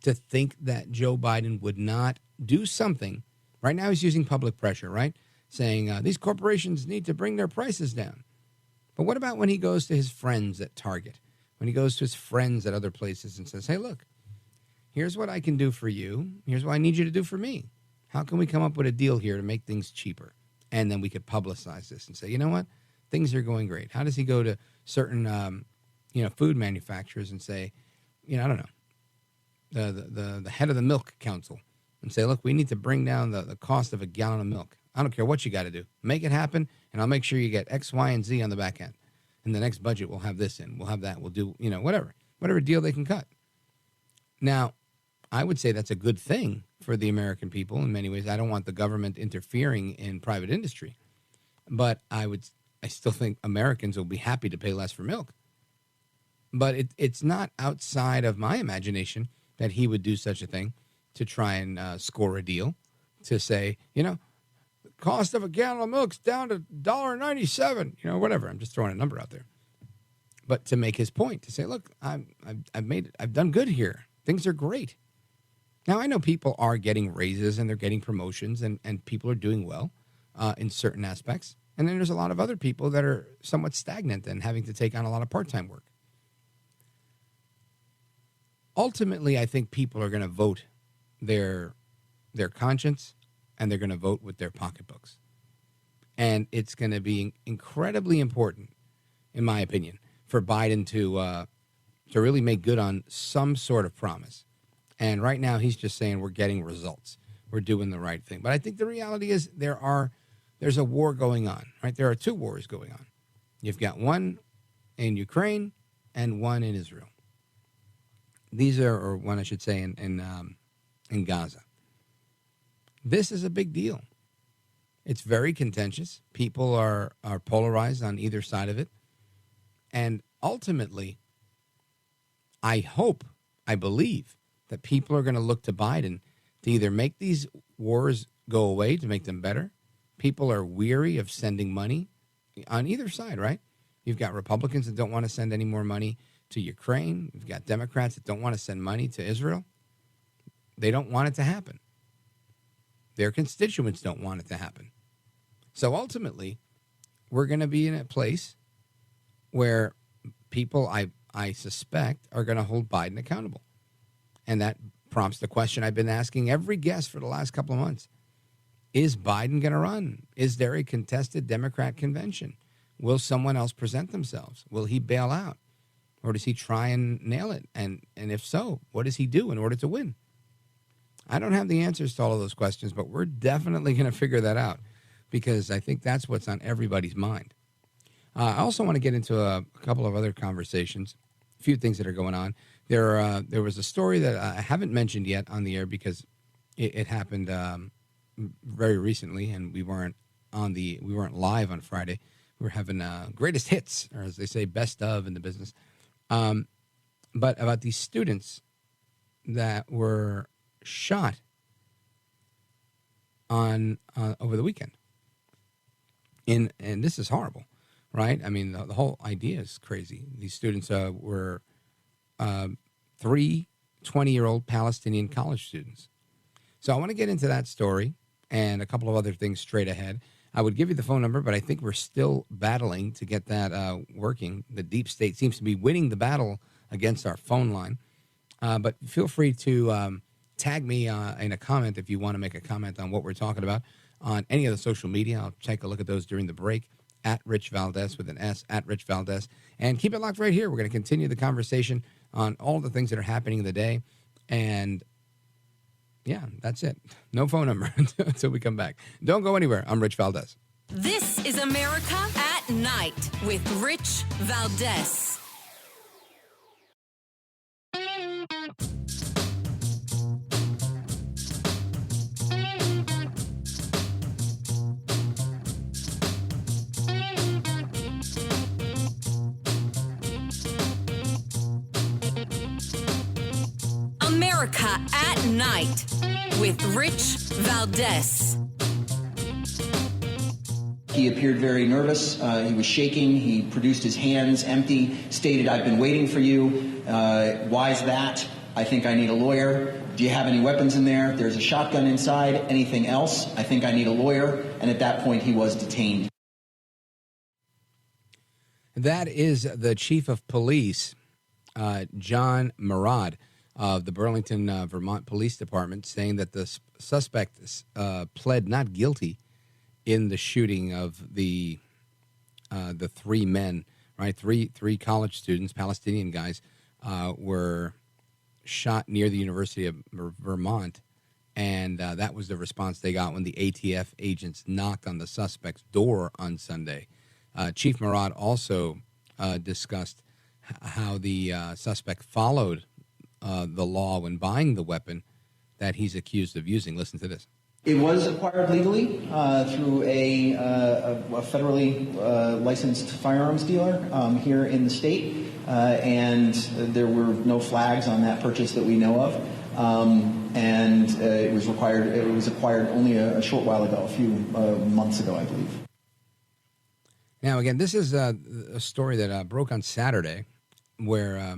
to think that Joe Biden would not do something? Right now he's using public pressure, right? Saying these corporations need to bring their prices down. But what about when he goes to his friends at Target, when he goes to his friends at other places and says, hey, look, here's what I can do for you. Here's what I need you to do for me. How can we come up with a deal here to make things cheaper? And then we could publicize this and say, you know what? Things are going great. How does he go to certain, food manufacturers and say, you know, I don't know, the head of the milk council and say, look, we need to bring down the cost of a gallon of milk. I don't care what you got to do. Make it happen, and I'll make sure you get X, Y, and Z on the back end. In the next budget, we'll have this in. We'll have that. We'll do, whatever deal they can cut. Now, I would say that's a good thing for the American people in many ways. I don't want the government interfering in private industry, but I still think Americans will be happy to pay less for milk. But it's not outside of my imagination that he would do such a thing to try and score a deal, to say, the cost of a gallon of milk's down to $1.97, whatever. I'm just throwing a number out there. But to make his point, to say, look, I've done good here. Things are great. Now, I know people are getting raises and they're getting promotions and people are doing well in certain aspects. And then there's a lot of other people that are somewhat stagnant and having to take on a lot of part-time work. Ultimately, I think people are going to vote their conscience, and they're going to vote with their pocketbooks. And it's going to be incredibly important, in my opinion, for Biden to really make good on some sort of promise. And right now, he's just saying we're getting results. We're doing the right thing. But I think the reality is there's a war going on, right? There are two wars going on. You've got one in Ukraine and one in Israel. These are, or one I should say, in Gaza. This is a big deal. It's very contentious. People are polarized on either side of it. And ultimately, I believe that people are going to look to Biden to either make these wars go away, to make them better. People are weary of sending money on either side, right? You've got Republicans that don't want to send any more money to Ukraine. You've got Democrats that don't want to send money to Israel. They don't want it to happen. Their constituents don't want it to happen. So ultimately, we're going to be in a place where people, I suspect, are going to hold Biden accountable. And that prompts the question I've been asking every guest for the last couple of months. Is Biden going to run? Is there a contested Democrat convention? Will someone else present themselves? Will he bail out? Or does he try and nail it? And if so, what does he do in order to win? I don't have the answers to all of those questions, but we're definitely going to figure that out because I think that's what's on everybody's mind. I also want to get into a couple of other conversations, a few things that are going on. There was a story that I haven't mentioned yet on the air because it happened very recently, and we weren't live on Friday. We were having greatest hits, or as they say, best of in the business. But about these students that were shot on over the weekend. And this is horrible, right? I mean, the whole idea is crazy. These students were 3 20-year-old Palestinian college students. So I want to get into that story and a couple of other things straight ahead. I would give you the phone number, but I think we're still battling to get that working. The deep state seems to be winning the battle against our phone line. But feel free to tag me in a comment if you want to make a comment on what we're talking about on any of the social media. I'll take a look at those during the break, at Rich Valdez with an S, at Rich Valdez. And keep it locked right here. We're going to continue the conversation on all the things that are happening in the day. And yeah, that's it. No phone number until we come back. Don't go anywhere. I'm Rich Valdez. This is America at Night with Rich Valdez. America at Night with Rich Valdez. He appeared very nervous. He was shaking. He produced his hands empty, stated, "I've been waiting for you. Why is that? I think I need a lawyer. Do you have any weapons in there? There's a shotgun inside. Anything else? I think I need a lawyer." And at that point, he was detained. That is the chief of police, John Murad, of the Burlington, Vermont Police Department, saying that the suspect pled not guilty in the shooting of the 3 men, right? Three college students, Palestinian guys, were shot near the University of Vermont, and that was the response they got when the ATF agents knocked on the suspect's door on Sunday. Chief Murad also discussed how the suspect followed the law when buying the weapon that he's accused of using. Listen to this. It was acquired legally through a federally licensed firearms dealer here in the state, and there were no flags on that purchase that we know of. And it was acquired only a short while ago, a few months ago, I believe. Now, again, this is a story that broke on Saturday, where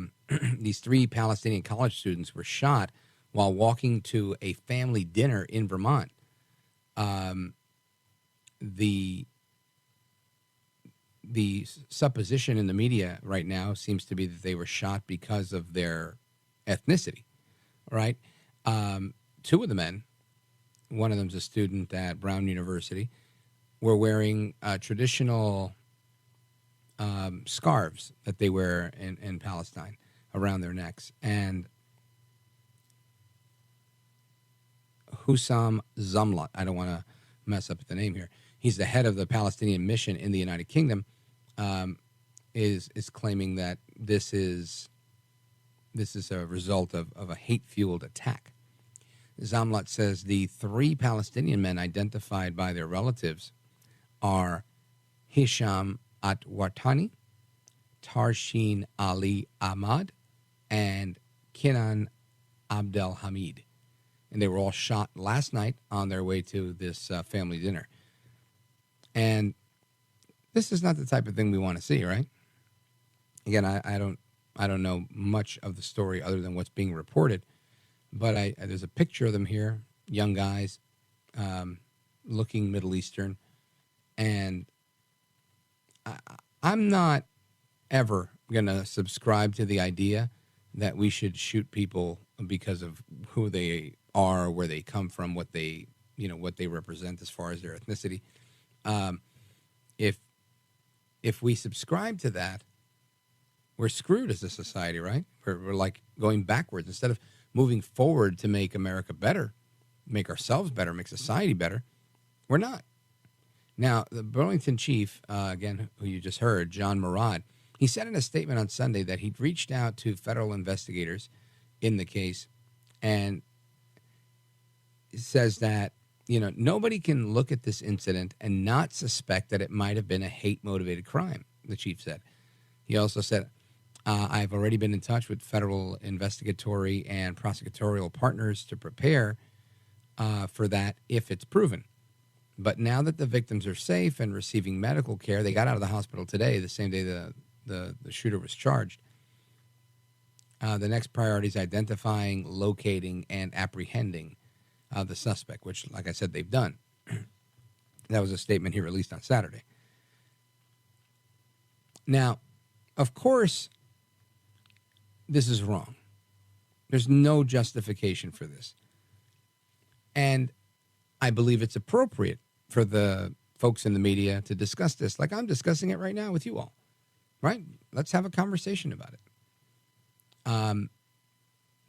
these 3 Palestinian college students were shot while walking to a family dinner in Vermont. The supposition in the media right now seems to be that they were shot because of their ethnicity, right? 2 of the men, one of them's a student at Brown University, were wearing traditional scarves that they wear in Palestine around their necks. And Hussam Zamlat, I don't want to mess up the name here, he's the head of the Palestinian mission in the United Kingdom, is claiming that this is a result of a hate-fueled attack. Zamlat says the 3 Palestinian men identified by their relatives are Hisham Atwatani, Tarshin Ali Ahmad, and Kinan Abdel Hamid. And they were all shot last night on their way to this family dinner. And this is not the type of thing we want to see, right? Again, I don't know much of the story other than what's being reported, but there's a picture of them here, young guys, looking Middle Eastern, and I'm not ever going to subscribe to the idea that we should shoot people because of who they are, where they come from, what they represent as far as their ethnicity. If we subscribe to that, we're screwed as a society, right? We're like going backwards instead of moving forward to make America better, make ourselves better, make society better. We're not. Now, the Burlington chief, again, who you just heard, John Murad, he said in a statement on Sunday that he'd reached out to federal investigators in the case, and says that, nobody can look at this incident and not suspect that it might have been a hate-motivated crime, the chief said. He also said, I've already been in touch with federal investigatory and prosecutorial partners to prepare for that if it's proven. But now that the victims are safe and receiving medical care, they got out of the hospital today, the same day the shooter was charged. The next priority is identifying, locating, and apprehending the suspect, which, like I said, they've done. That was a statement he released on Saturday. Now, of course, this is wrong. There's no justification for this. And I believe it's appropriate for the folks in the media to discuss this like I'm discussing it right now with you all, right? Let's have a conversation about it.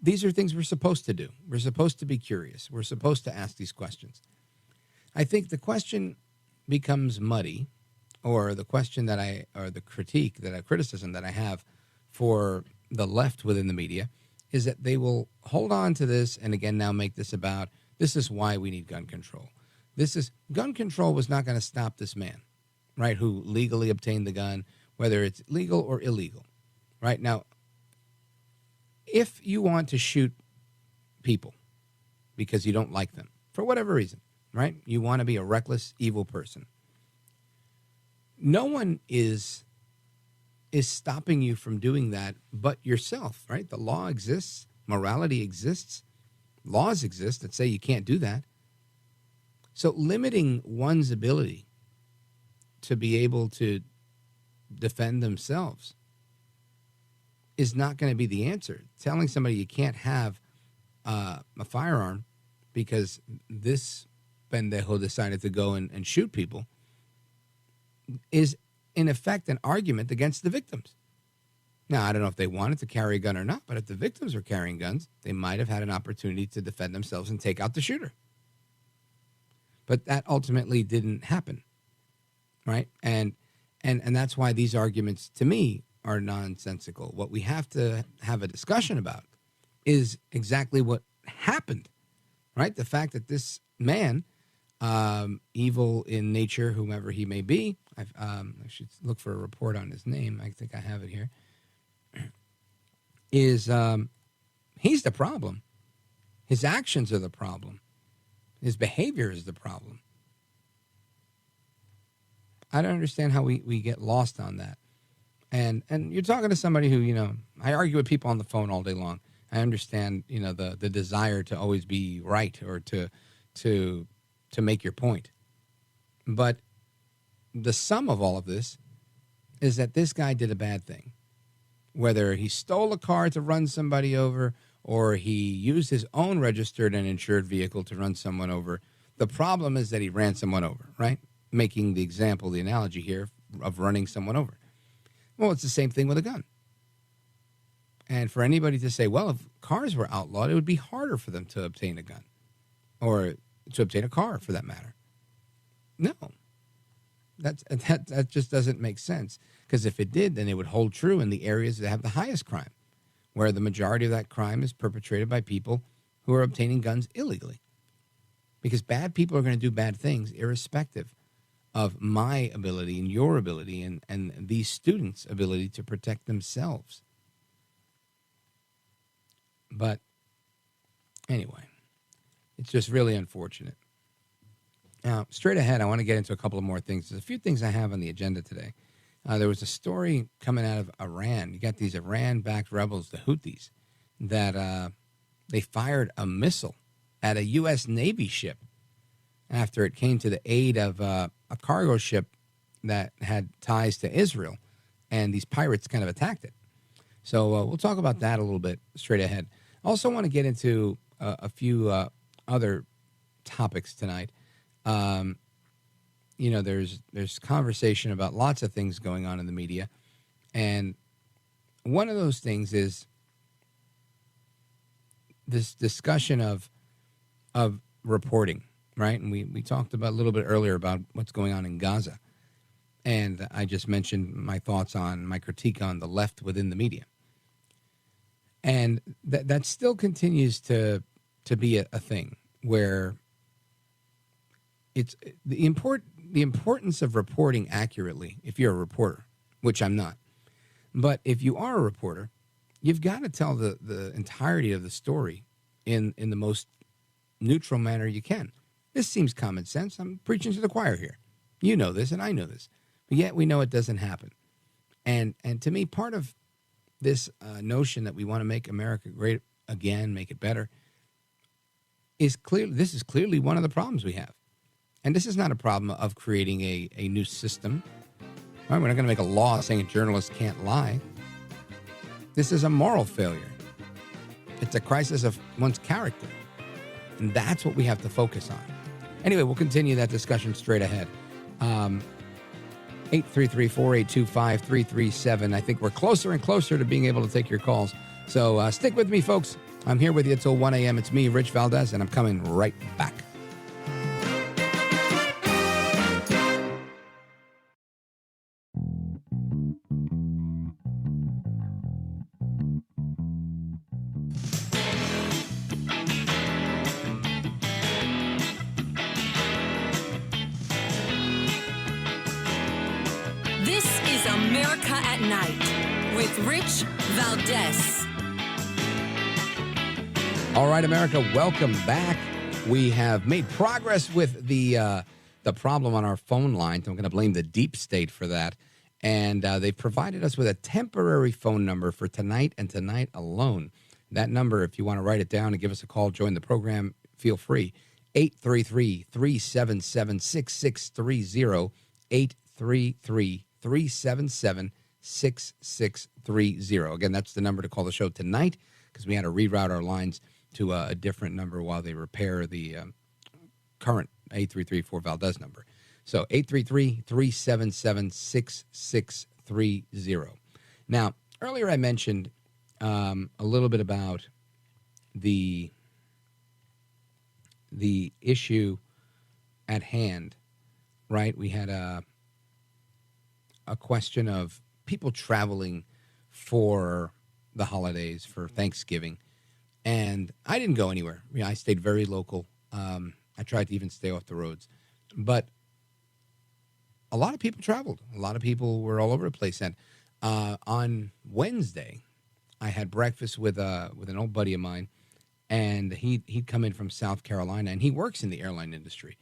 These are things we're supposed to do. We're supposed to be curious. We're supposed to ask these questions. I think the question becomes muddy, or the question the criticism that I have for the left within the media is that they will hold on to this and again now make this about, this is why we need gun control. Gun control was not going to stop this man, right, who legally obtained the gun, whether it's legal or illegal, right? Now, if you want to shoot people because you don't like them, for whatever reason, right? You want to be a reckless, evil person. No one is stopping you from doing that but yourself, right? The law exists. Morality exists. Laws exist that say you can't do that. So limiting one's ability to be able to defend themselves is not going to be the answer. Telling somebody you can't have a firearm because this pendejo decided to go and shoot people is, in effect, an argument against the victims. Now, I don't know if they wanted to carry a gun or not, but if the victims were carrying guns, they might have had an opportunity to defend themselves and take out the shooter. But that ultimately didn't happen, right? And that's why these arguments, to me, are nonsensical. What we have to have a discussion about is exactly what happened, right? The fact that this man, evil in nature, whomever he may be, I should look for a report on his name. I think I have it here. Is he's the problem. His actions are the problem. His behavior is the problem. I don't understand how we get lost on that. And you're talking to somebody who, I argue with people on the phone all day long. I understand, the desire to always be right or to make your point. But the sum of all of this is that this guy did a bad thing. Whether he stole a car to run somebody over or he used his own registered and insured vehicle to run someone over, the problem is that he ran someone over, right? Making the example, the analogy here of running someone over. Well, it's the same thing with a gun. And for anybody to say, well, if cars were outlawed, it would be harder for them to obtain a gun or to obtain a car for that matter. No, that just doesn't make sense. Because if it did, then it would hold true in the areas that have the highest crime, where the majority of that crime is perpetrated by people who are obtaining guns illegally. Because bad people are going to do bad things irrespective of my ability and your ability and these students' ability to protect themselves. But anyway, it's just really unfortunate. Now, straight ahead, I want to get into a couple of more things. There's a few things I have on the agenda today. There was a story coming out of Iran. You got these Iran-backed rebels, the Houthis, that they fired a missile at a U.S. Navy ship after it came to the aid of a cargo ship that had ties to Israel, and these pirates kind of attacked it. So we'll talk about that a little bit straight ahead. I also want to get into a few other topics tonight. There's conversation about lots of things going on in the media, and one of those things is this discussion of reporting, right? And we talked about a little bit earlier about what's going on in Gaza, and I just mentioned my thoughts on my critique on the left within the media, and that still continues to be a thing where it's the importance of reporting accurately if you're a reporter, which I'm not. But if you are a reporter, you've got to tell the entirety of the story in the most neutral manner you can. This seems common sense. I'm preaching to the choir here. You know this, and I know this. But yet we know it doesn't happen. And to me, part of this notion that we want to make America great again, make it better, is clearly, this is clearly one of the problems we have. And this is not a problem of creating a new system. Right? We're not going to make a law saying journalists can't lie. This is a moral failure. It's a crisis of one's character. And that's what we have to focus on. Anyway, we'll continue that discussion straight ahead. 833-482-5337. I think we're closer and closer to being able to take your calls. So stick with me, folks. I'm here with you until 1 a.m. It's me, Rich Valdez, and I'm coming right back. This is America at Night with Rich Valdez. All right, America, welcome back. We have made progress with the problem on our phone line. So I'm going to blame the deep state for that. And they've provided us with a temporary phone number for tonight and tonight alone. That number, if you want to write it down and give us a call, join the program, feel free. 833-377-6630. 833-377-6630. Again, that's the number to call the show tonight because we had to reroute our lines to a different number while they repair the current 833-4 number. So 833-377-6630. Now, Earlier I mentioned a little bit about the issue at hand, right? We had a question of people traveling for the holidays, for Thanksgiving, and I didn't go anywhere. I stayed very local. I tried to even stay off the roads, but a lot of people traveled. A lot of people were all over the place. And on Wednesday, I had breakfast with an old buddy of mine, and he'd come in from South Carolina, and he works in the airline industry.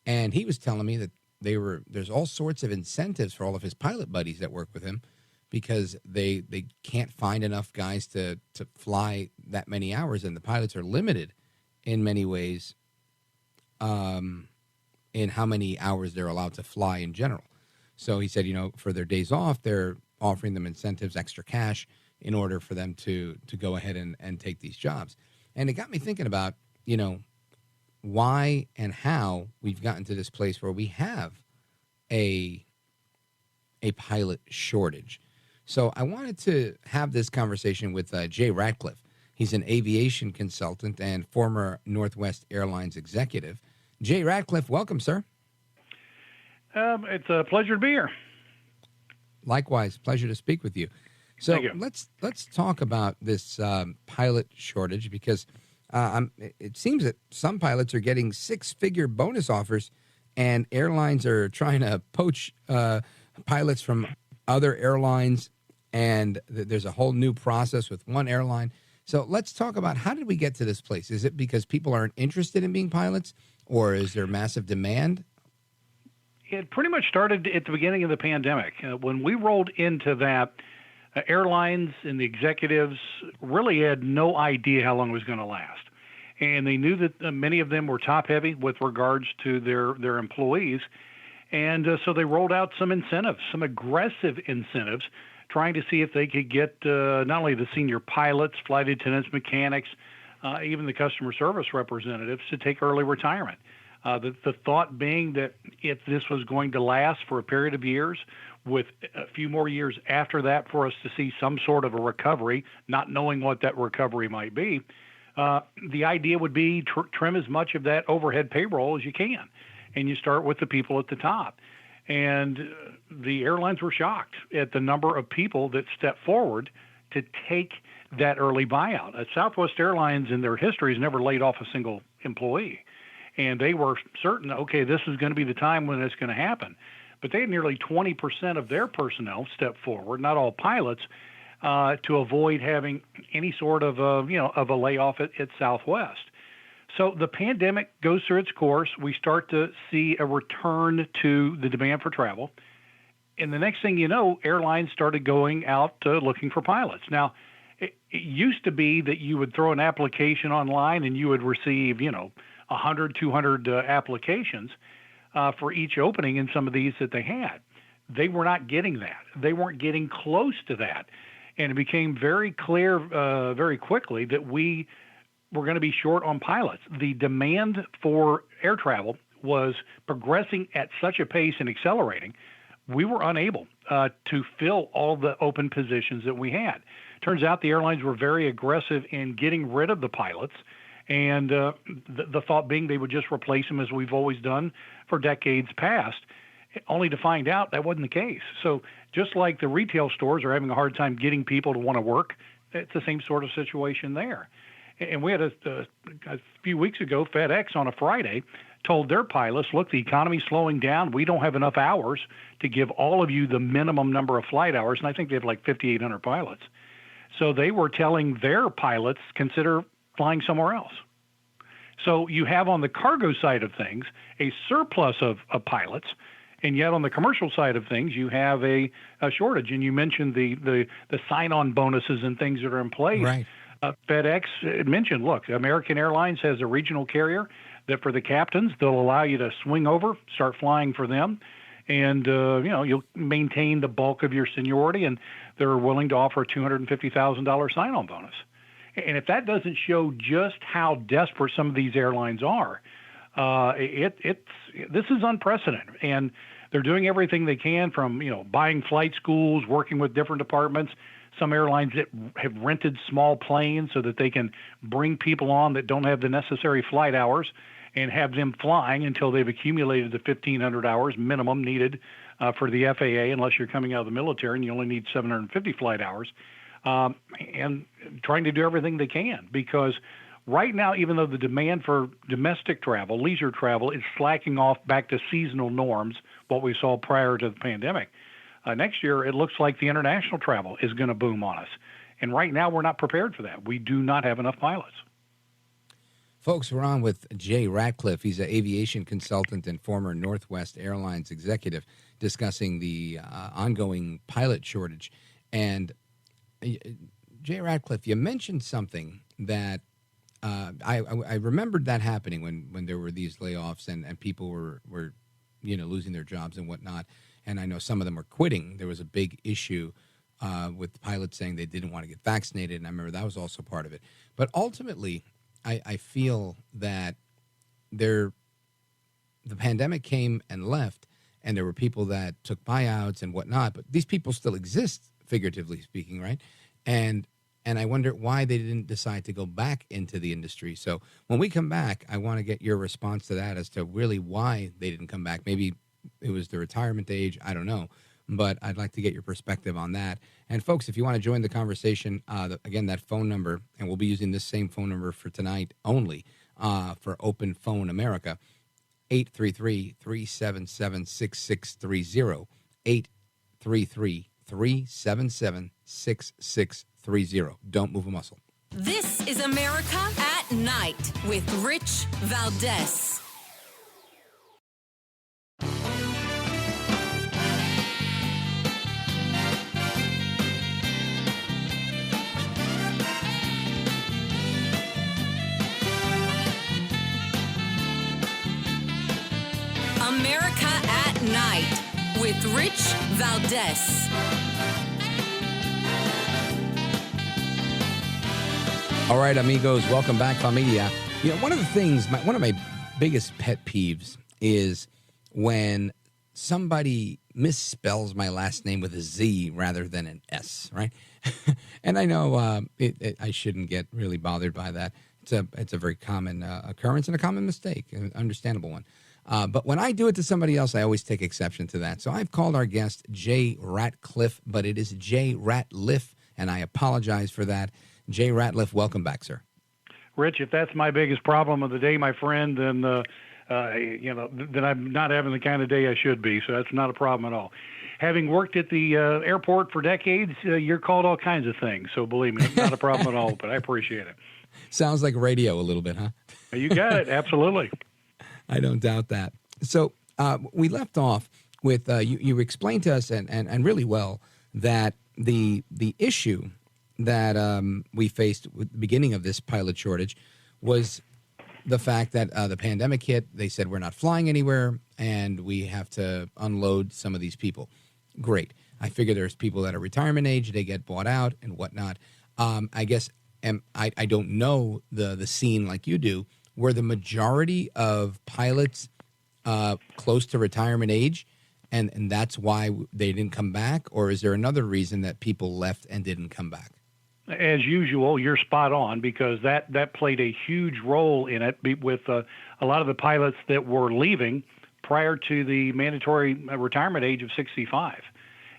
And he was telling me that there's all sorts of incentives for all of his pilot buddies that work with him, because they can't find enough guys to fly that many hours, and the pilots are limited in many ways in how many hours they're allowed to fly in general. So he said, for their days off, they're offering them incentives, extra cash, in order for them to go ahead and take these jobs. And it got me thinking about, why and how we've gotten to this place where we have a pilot shortage. So I wanted to have this conversation with Jay Ratliff. He's an aviation consultant and former Northwest Airlines executive. Jay Ratliff, welcome, sir. It's a pleasure to be here. Likewise, pleasure to speak with you. So Thank you. let's talk about this pilot shortage, because it seems that some pilots are getting six-figure bonus offers, and airlines are trying to poach pilots from other airlines, and there's a whole new process with one airline. So let's talk about, how did we get to this place? Is it because people aren't interested in being pilots, or is there massive demand? It pretty much started at the beginning of the pandemic. When we rolled into that, airlines and the executives really had no idea how long it was going to last. And they knew that many of them were top-heavy with regards to their employees. And so they rolled out some incentives, some aggressive incentives, trying to see if they could get not only the senior pilots, flight attendants, mechanics, even the customer service representatives to take early retirement. The thought being that if this was going to last for a period of years, with a few more years after that for us to see some sort of a recovery, not knowing what that recovery might be, the idea would be trim as much of that overhead payroll as you can. And you start with the people at the top. And the airlines were shocked at the number of people that stepped forward to take that early buyout. Southwest Airlines in their history has never laid off a single employee. And they were certain, okay, this is going to be the time when it's going to happen. But they had nearly 20% of their personnel step forward, not all pilots, to avoid having any sort of a layoff at Southwest. So the pandemic goes through its course. We start to see a return to the demand for travel. And the next thing you know, airlines started going out looking for pilots. Now, it used to be that you would throw an application online and you would receive, 100, 200 applications for each opening in some of these that they had. They were not getting that. They weren't getting close to that. And it became very clear very quickly that we were going to be short on pilots. The demand for air travel was progressing at such a pace and accelerating, we were unable to fill all the open positions that we had. Turns out the airlines were very aggressive in getting rid of the pilots, and the thought being they would just replace them as we've always done for decades past, only to find out that wasn't the case. So just like the retail stores are having a hard time getting people to want to work, it's the same sort of situation there. And we had a few weeks ago, FedEx on a Friday told their pilots, look, the economy's slowing down. We don't have enough hours to give all of you the minimum number of flight hours. And I think they have like 5,800 pilots. So they were telling their pilots, consider flying somewhere else. So you have on the cargo side of things a surplus of pilots, and yet on the commercial side of things you have a shortage. And you mentioned the sign-on bonuses and things that are in place. Right. FedEx mentioned, look, American Airlines has a regional carrier that for the captains, they'll allow you to swing over, start flying for them, and you'll maintain the bulk of your seniority, and they're willing to offer a $250,000 sign-on bonus. And if that doesn't show just how desperate some of these airlines are, this is unprecedented. And they're doing everything they can, from buying flight schools, working with different departments. some airlines that have rented small planes so that they can bring people on that don't have the necessary flight hours and have them flying until they've accumulated the 1,500 hours minimum needed for the FAA, unless you're coming out of the military and you only need 750 flight hours, and trying to do everything they can. Because right now, even though the demand for domestic travel, leisure travel, is slacking off back to seasonal norms, what we saw prior to the pandemic, next year it looks like the international travel is going to boom on us. And right now we're not prepared for that. We do not have enough pilots. Folks, we're on with Jay Ratliff. He's an aviation consultant and former Northwest Airlines executive, discussing the ongoing pilot shortage. And Jay Ratliff, you mentioned something that I remembered that happening when there were these layoffs and people were losing their jobs and whatnot. And I know some of them were quitting. There was a big issue with pilots saying they didn't want to get vaccinated, and I remember that was also part of it. But ultimately, I feel that the pandemic came and left, and there were people that took buyouts and whatnot, but these people still exist, figuratively speaking, right? And I wonder why they didn't decide to go back into the industry. So when we come back, I want to get your response to that as to really why they didn't come back. Maybe it was the retirement age, I don't know. But I'd like to get your perspective on that. And folks, if you want to join the conversation, again, that phone number, and we'll be using this same phone number for tonight only for Open Phone America, 833-377-6630, 833-377-6630. Don't move a muscle. This is America at Night with Rich Valdez. America at Night with Rich Valdez. All right, amigos, welcome back, familia. You know, one of the things, one of my biggest pet peeves is when somebody misspells my last name with a Z rather than an S, right? And I know I shouldn't get really bothered by that. It's a very common occurrence and a common mistake, an understandable one. But when I do it to somebody else, I always take exception to that. So I've called our guest Jay Ratliff, but it is Jay Ratliff, and I apologize for that. Jay Ratliff, welcome back, sir. Rich, if that's my biggest problem of the day, my friend, then then I'm not having the kind of day I should be. So that's not a problem at all. Having worked at the airport for decades, you're called all kinds of things. So believe me, it's not a problem at all. But I appreciate it. Sounds like radio a little bit, huh? You got it. Absolutely. I don't doubt that. So we left off with you explained to us and really well that the issue that we faced with the beginning of this pilot shortage was the fact that the pandemic hit. They said we're not flying anywhere and we have to unload some of these people. Great. I figure there's people that are retirement age, they get bought out and whatnot. I guess I don't know the scene like you do. Were the majority of pilots close to retirement age, and that's why they didn't come back? Or is there another reason that people left and didn't come back? As usual, you're spot on, because that played a huge role in it with a lot of the pilots that were leaving prior to the mandatory retirement age of 65.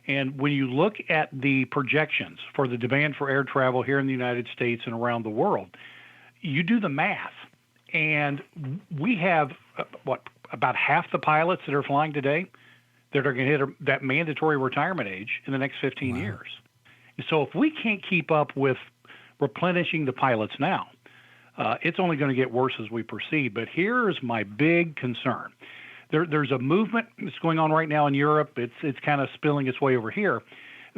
And when you look at the projections for the demand for air travel here in the United States and around the world, you do the math. And we have, about half the pilots that are flying today that are going to hit that mandatory retirement age in the next 15 years. So if we can't keep up with replenishing the pilots now, it's only going to get worse as we proceed. But here's my big concern. There's a movement that's going on right now in Europe. It's kind of spilling its way over here,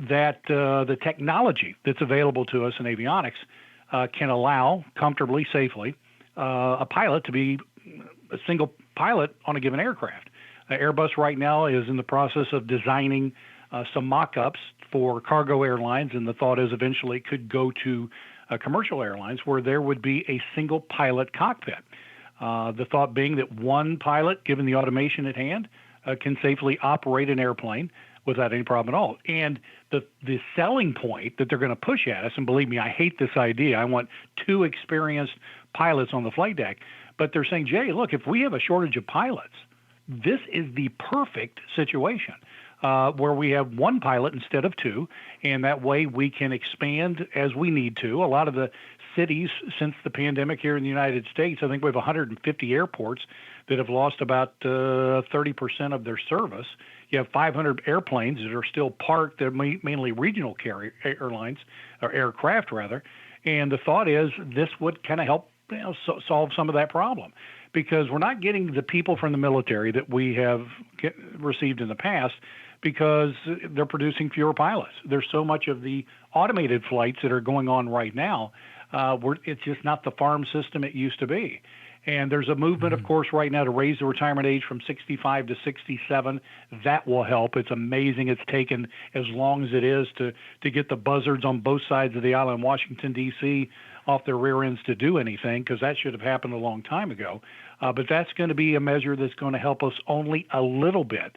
that the technology that's available to us in avionics can allow comfortably, safely, a pilot to be a single pilot on a given aircraft. Airbus right now is in the process of designing some mock-ups for cargo airlines, and the thought is eventually it could go to commercial airlines where there would be a single pilot cockpit. The thought being that one pilot, given the automation at hand, can safely operate an airplane without any problem at all. And the selling point that they're going to push at us, and believe me, I hate this idea. I want 2 experienced pilots on the flight deck. But they're saying, Jay, look, if we have a shortage of pilots, this is the perfect situation where we have 1 pilot instead of 2, and that way we can expand as we need to. A lot of the cities since the pandemic here in the United States, I think we have 150 airports that have lost about 30% of their service. You have 500 airplanes that are still parked. They're mainly regional airlines, or aircraft rather. And the thought is this would kind of help solve some of that problem, because we're not getting the people from the military that we have received in the past, because they're producing fewer pilots. There's so much of the automated flights that are going on right now. It's just not the farm system it used to be. And there's a movement, of course, right now to raise the retirement age from 65 to 67. That will help. It's amazing it's taken as long as it is to get the buzzards on both sides of the aisle in Washington, D.C. off their rear ends to do anything, because that should have happened a long time ago. But that's going to be a measure that's going to help us only a little bit.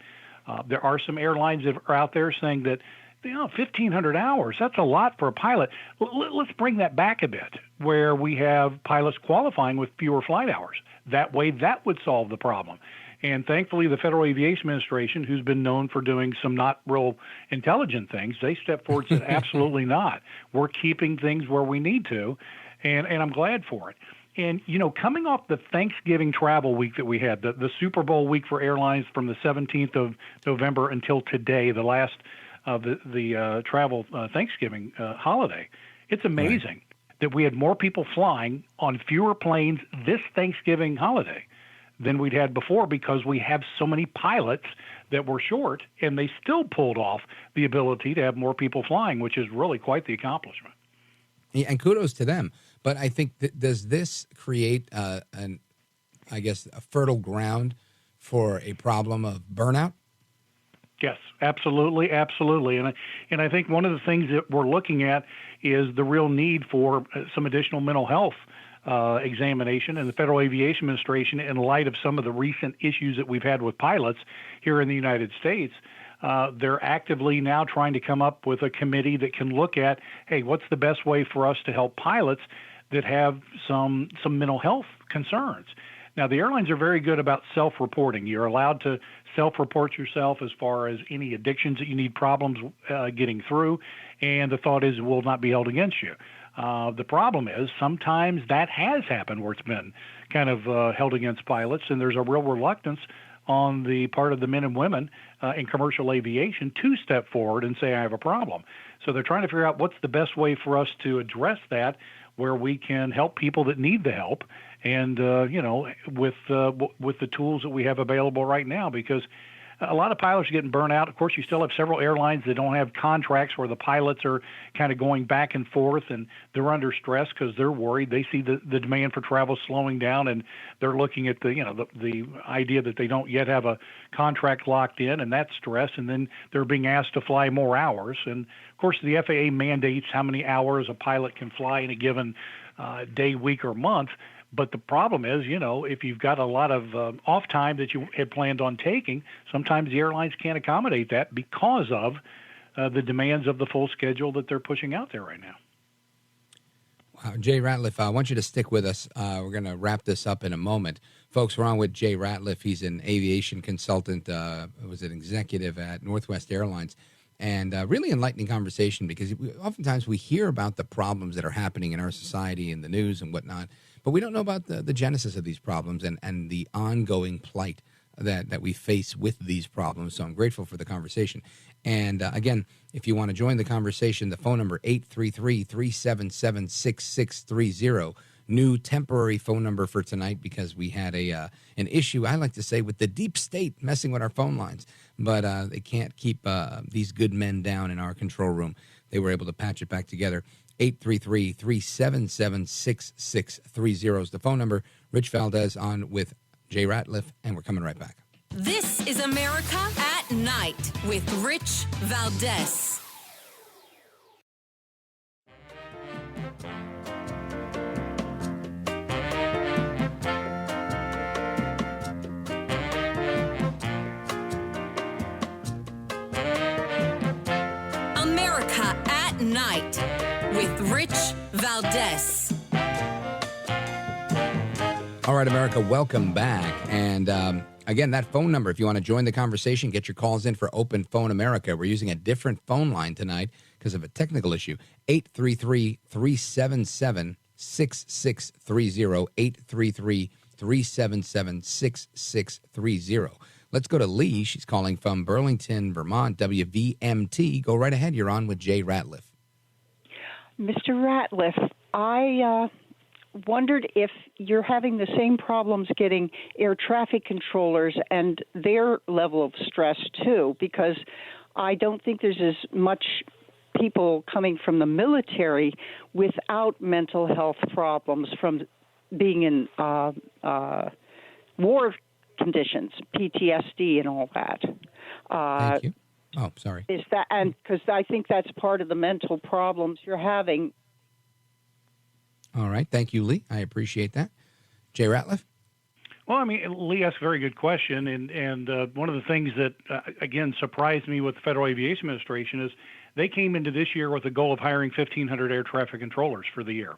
There are some airlines that are out there saying that 1,500 hours, that's a lot for a pilot. Let's bring that back a bit, where we have pilots qualifying with fewer flight hours. That way, that would solve the problem. And thankfully, the Federal Aviation Administration, who's been known for doing some not real intelligent things, they stepped forward and said, absolutely not. We're keeping things where we need to, and I'm glad for it. And, coming off the Thanksgiving travel week that we had, the Super Bowl week for airlines from the 17th of November until today, the last of the travel Thanksgiving holiday, it's amazing that we had more people flying on fewer planes this Thanksgiving holiday than we'd had before, because we have so many pilots that were short, and they still pulled off the ability to have more people flying, which is really quite the accomplishment. Yeah, and kudos to them. But I think does this create a fertile ground for a problem of burnout? Yes, absolutely, absolutely. And I think one of the things that we're looking at is the real need for some additional mental health examination. And the Federal Aviation Administration, in light of some of the recent issues that we've had with pilots here in the United States, they're actively now trying to come up with a committee that can look at, hey, what's the best way for us to help pilots that have some mental health concerns? Now, the airlines are very good about self-reporting. You're allowed to self-report yourself as far as any addictions that you need problems getting through, and the thought is it will not be held against you. The problem is sometimes that has happened where it's been kind of held against pilots, and there's a real reluctance on the part of the men and women in commercial aviation to step forward and say, I have a problem. So they're trying to figure out what's the best way for us to address that, where we can help people that need the help, and with the tools that we have available right now, because a lot of pilots are getting burnt out. Of course, you still have several airlines that don't have contracts where the pilots are kind of going back and forth, and they're under stress because they're worried. They see the demand for travel slowing down, and they're looking at the idea that they don't yet have a contract locked in, and that's stress. And then they're being asked to fly more hours. And of course, the FAA mandates how many hours a pilot can fly in a given day, week, or month. But the problem is, if you've got a lot of off time that you had planned on taking, sometimes the airlines can't accommodate that because of the demands of the full schedule that they're pushing out there right now. Wow. Jay Ratliff, I want you to stick with us. We're going to wrap this up in a moment. Folks, we're on with Jay Ratliff. He's an aviation consultant, was an executive at Northwest Airlines. And really enlightening conversation, because oftentimes we hear about the problems that are happening in our society in the news and whatnot, but we don't know about the genesis of these problems and the ongoing plight that we face with these problems. So I'm grateful for the conversation. And again, if you want to join the conversation, the phone number 833-377-6630. New temporary phone number for tonight, because we had an issue, I like to say, with the deep state messing with our phone lines. But they can't keep these good men down in our control room. They were able to patch it back together. 833-377-6630 is the phone number. Rich Valdez on with Jay Ratliff, and we're coming right back. This is America at Night with Rich Valdez. Rich Valdez. All right, America, welcome back. And again, that phone number, if you want to join the conversation, get your calls in for Open Phone America. We're using a different phone line tonight because of a technical issue. 833-377-6630, 833-377-6630. Let's go to Lee. She's calling from Burlington, Vermont, WVMT. Go right ahead. You're on with Jay Ratliff. Mr. Ratliff, I wondered if you're having the same problems getting air traffic controllers and their level of stress, too, because I don't think there's as much people coming from the military without mental health problems from being in war conditions, PTSD and all that. Thank you. Oh, sorry. Is that, and because I think that's part of the mental problems you're having. All right. Thank you, Lee. I appreciate that. Jay Ratliff? Well, I mean, Lee asked a very good question, and one of the things that, again, surprised me with the Federal Aviation Administration is they came into this year with a goal of hiring 1,500 air traffic controllers for the year.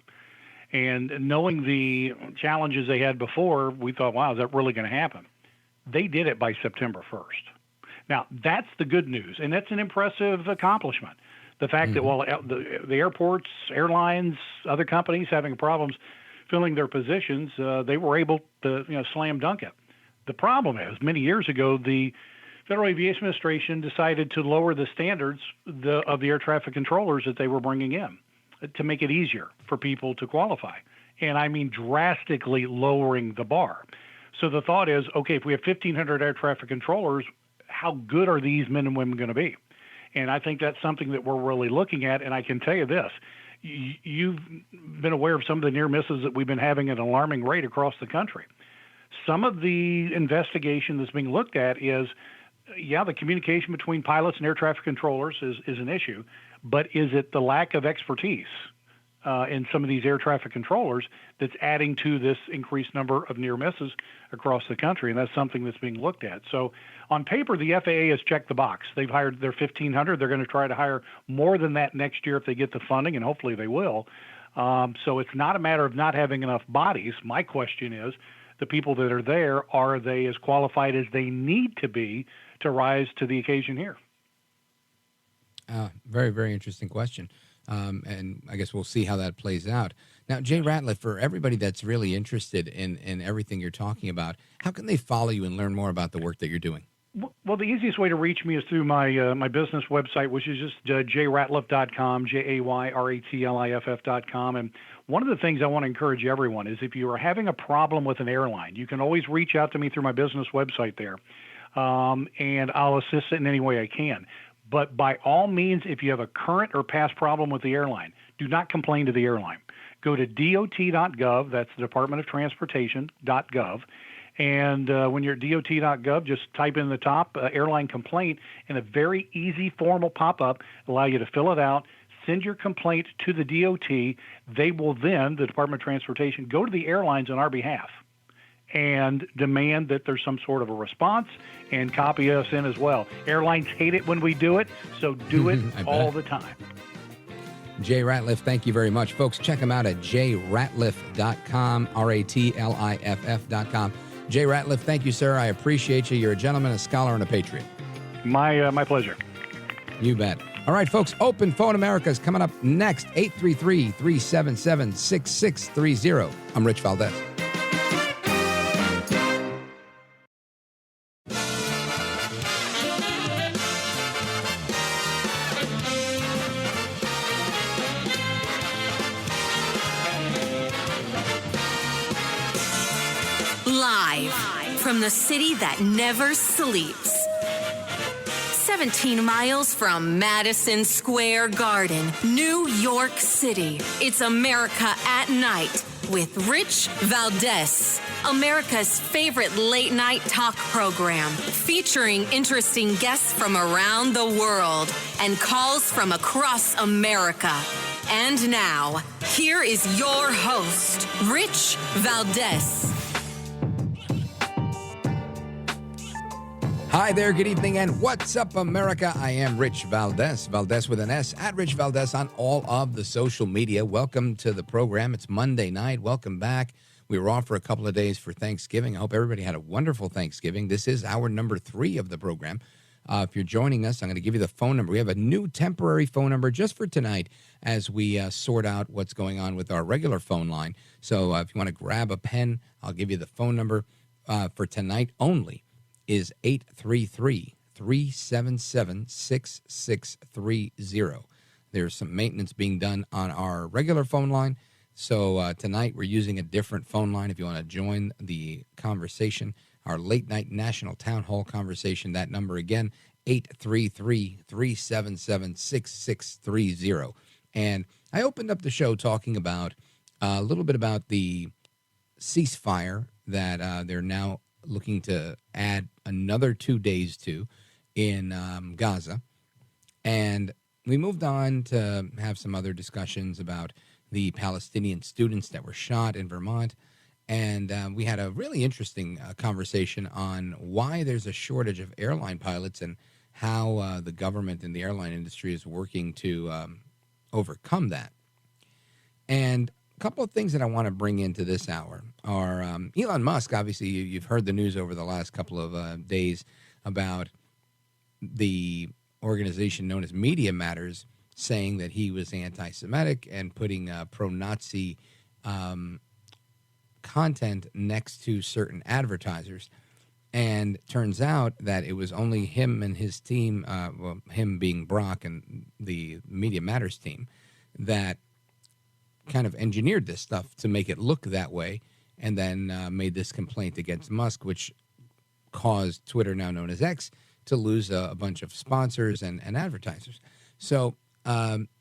And knowing the challenges they had before, we thought, wow, is that really going to happen? They did it by September 1st. Now, that's the good news, and that's an impressive accomplishment. The fact that while the airports, airlines, other companies having problems filling their positions, they were able to slam dunk it. The problem is, many years ago, the Federal Aviation Administration decided to lower the standards of the air traffic controllers that they were bringing in to make it easier for people to qualify. And I mean drastically lowering the bar. So the thought is, okay, if we have 1,500 air traffic controllers, how good are these men and women going to be? And I think that's something that we're really looking at. And I can tell you this, you've been aware of some of the near misses that we've been having at an alarming rate across the country. Some of the investigation that's being looked at is, the communication between pilots and air traffic controllers is an issue, but is it the lack of expertise in some of these air traffic controllers that's adding to this increased number of near misses across the country? And that's something that's being looked at. So on paper, the FAA has checked the box. They've hired their 1,500. They're going to try to hire more than that next year if they get the funding, and hopefully they will. So it's not a matter of not having enough bodies. My question is, the people that are there, are they as qualified as they need to be to rise to the occasion here? Very, very interesting question. And I guess we'll see how that plays out. Now, Jay Ratliff, for everybody that's really interested in everything you're talking about, how can they follow you and learn more about the work that you're doing? Well, the easiest way to reach me is through my my business website, which is just jayratliff.com, JAYRATLIFF.com. And one of the things I want to encourage everyone is if you are having a problem with an airline, you can always reach out to me through my business website there, and I'll assist in any way I can. But by all means, if you have a current or past problem with the airline, do not complain to the airline. Go to DOT.gov, that's the Department of Transportation.gov, and when you're at DOT.gov, just type in the top airline complaint, and a very easy form will pop up, allow you to fill it out, send your complaint to the DOT. They will then, the Department of Transportation, go to the airlines on our behalf and demand that there's some sort of a response and copy us in as well. Airlines hate it when we do it, so do it all the time. Jay Ratliff, thank you very much. Folks, check him out at jayratliff.com, RATLIFF.com. Jay Ratliff, thank you, sir. I appreciate you. You're a gentleman, a scholar, and a patriot. My pleasure. You bet. All right, folks, Open Phone America is coming up next, 833-377-6630. I'm Rich Valdez. Live from the city that never sleeps. 17 miles from Madison Square Garden, New York City. It's America at Night with Rich Valdez, America's favorite late-night talk program, featuring interesting guests from around the world and calls from across America. And now, here is your host, Rich Valdez. Hi there, good evening, and what's up, America? I am Rich Valdez, Valdez with an S, at Rich Valdez on all of the social media. Welcome to the program. It's Monday night. Welcome back. We were off for a couple of days for Thanksgiving. I hope everybody had a wonderful Thanksgiving. This is hour number 3 of the program. If you're joining us, I'm going to give you the phone number. We have a new temporary phone number just for tonight as we sort out what's going on with our regular phone line. So if you want to grab a pen, I'll give you the phone number for tonight only. Is 833-377-6630. There's some maintenance being done on our regular phone line. So tonight we're using a different phone line. If you want to join the conversation, our late night national town hall conversation, that number again, 833-377-6630. And I opened up the show talking about a little bit about the ceasefire that they're now looking to add another 2 days to in Gaza. And we moved on to have some other discussions about the Palestinian students that were shot in Vermont. And we had a really interesting conversation on why there's a shortage of airline pilots and how the government and the airline industry is working to overcome that. And a couple of things that I want to bring into this hour are Elon Musk. Obviously, you've heard the news over the last couple of days about the organization known as Media Matters saying that he was anti-Semitic and putting pro-Nazi content next to certain advertisers. And turns out that it was only him and his team, well, him being Brock and the Media Matters team, that kind of engineered this stuff to make it look that way, and then made this complaint against Musk, which caused Twitter, now known as X, to lose a bunch of sponsors and advertisers. So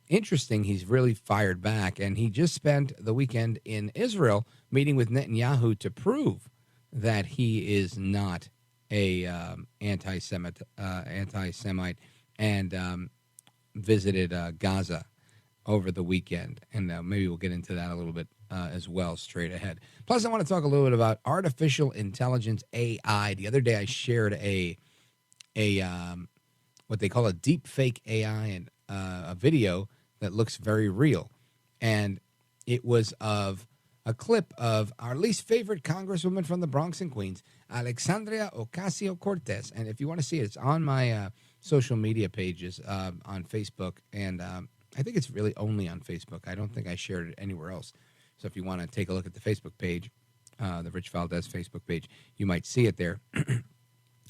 interesting, he's really fired back, and he just spent the weekend in Israel meeting with Netanyahu to prove that he is not a anti-Semite, and visited Gaza over the weekend, and maybe we'll get into that a little bit as well straight ahead. Plus, I want to talk a little bit about artificial intelligence, AI. The other day, I shared a what they call a deep fake AI, and a video that looks very real, and it was of a clip of our least favorite congresswoman from the Bronx and Queens, Alexandria Ocasio-Cortez. And if you want to see it, it's on my social media pages on Facebook, and I think it's really only on Facebook. I don't think I shared it anywhere else. So if you want to take a look at the Facebook page, the Rich Valdez Facebook page, you might see it there.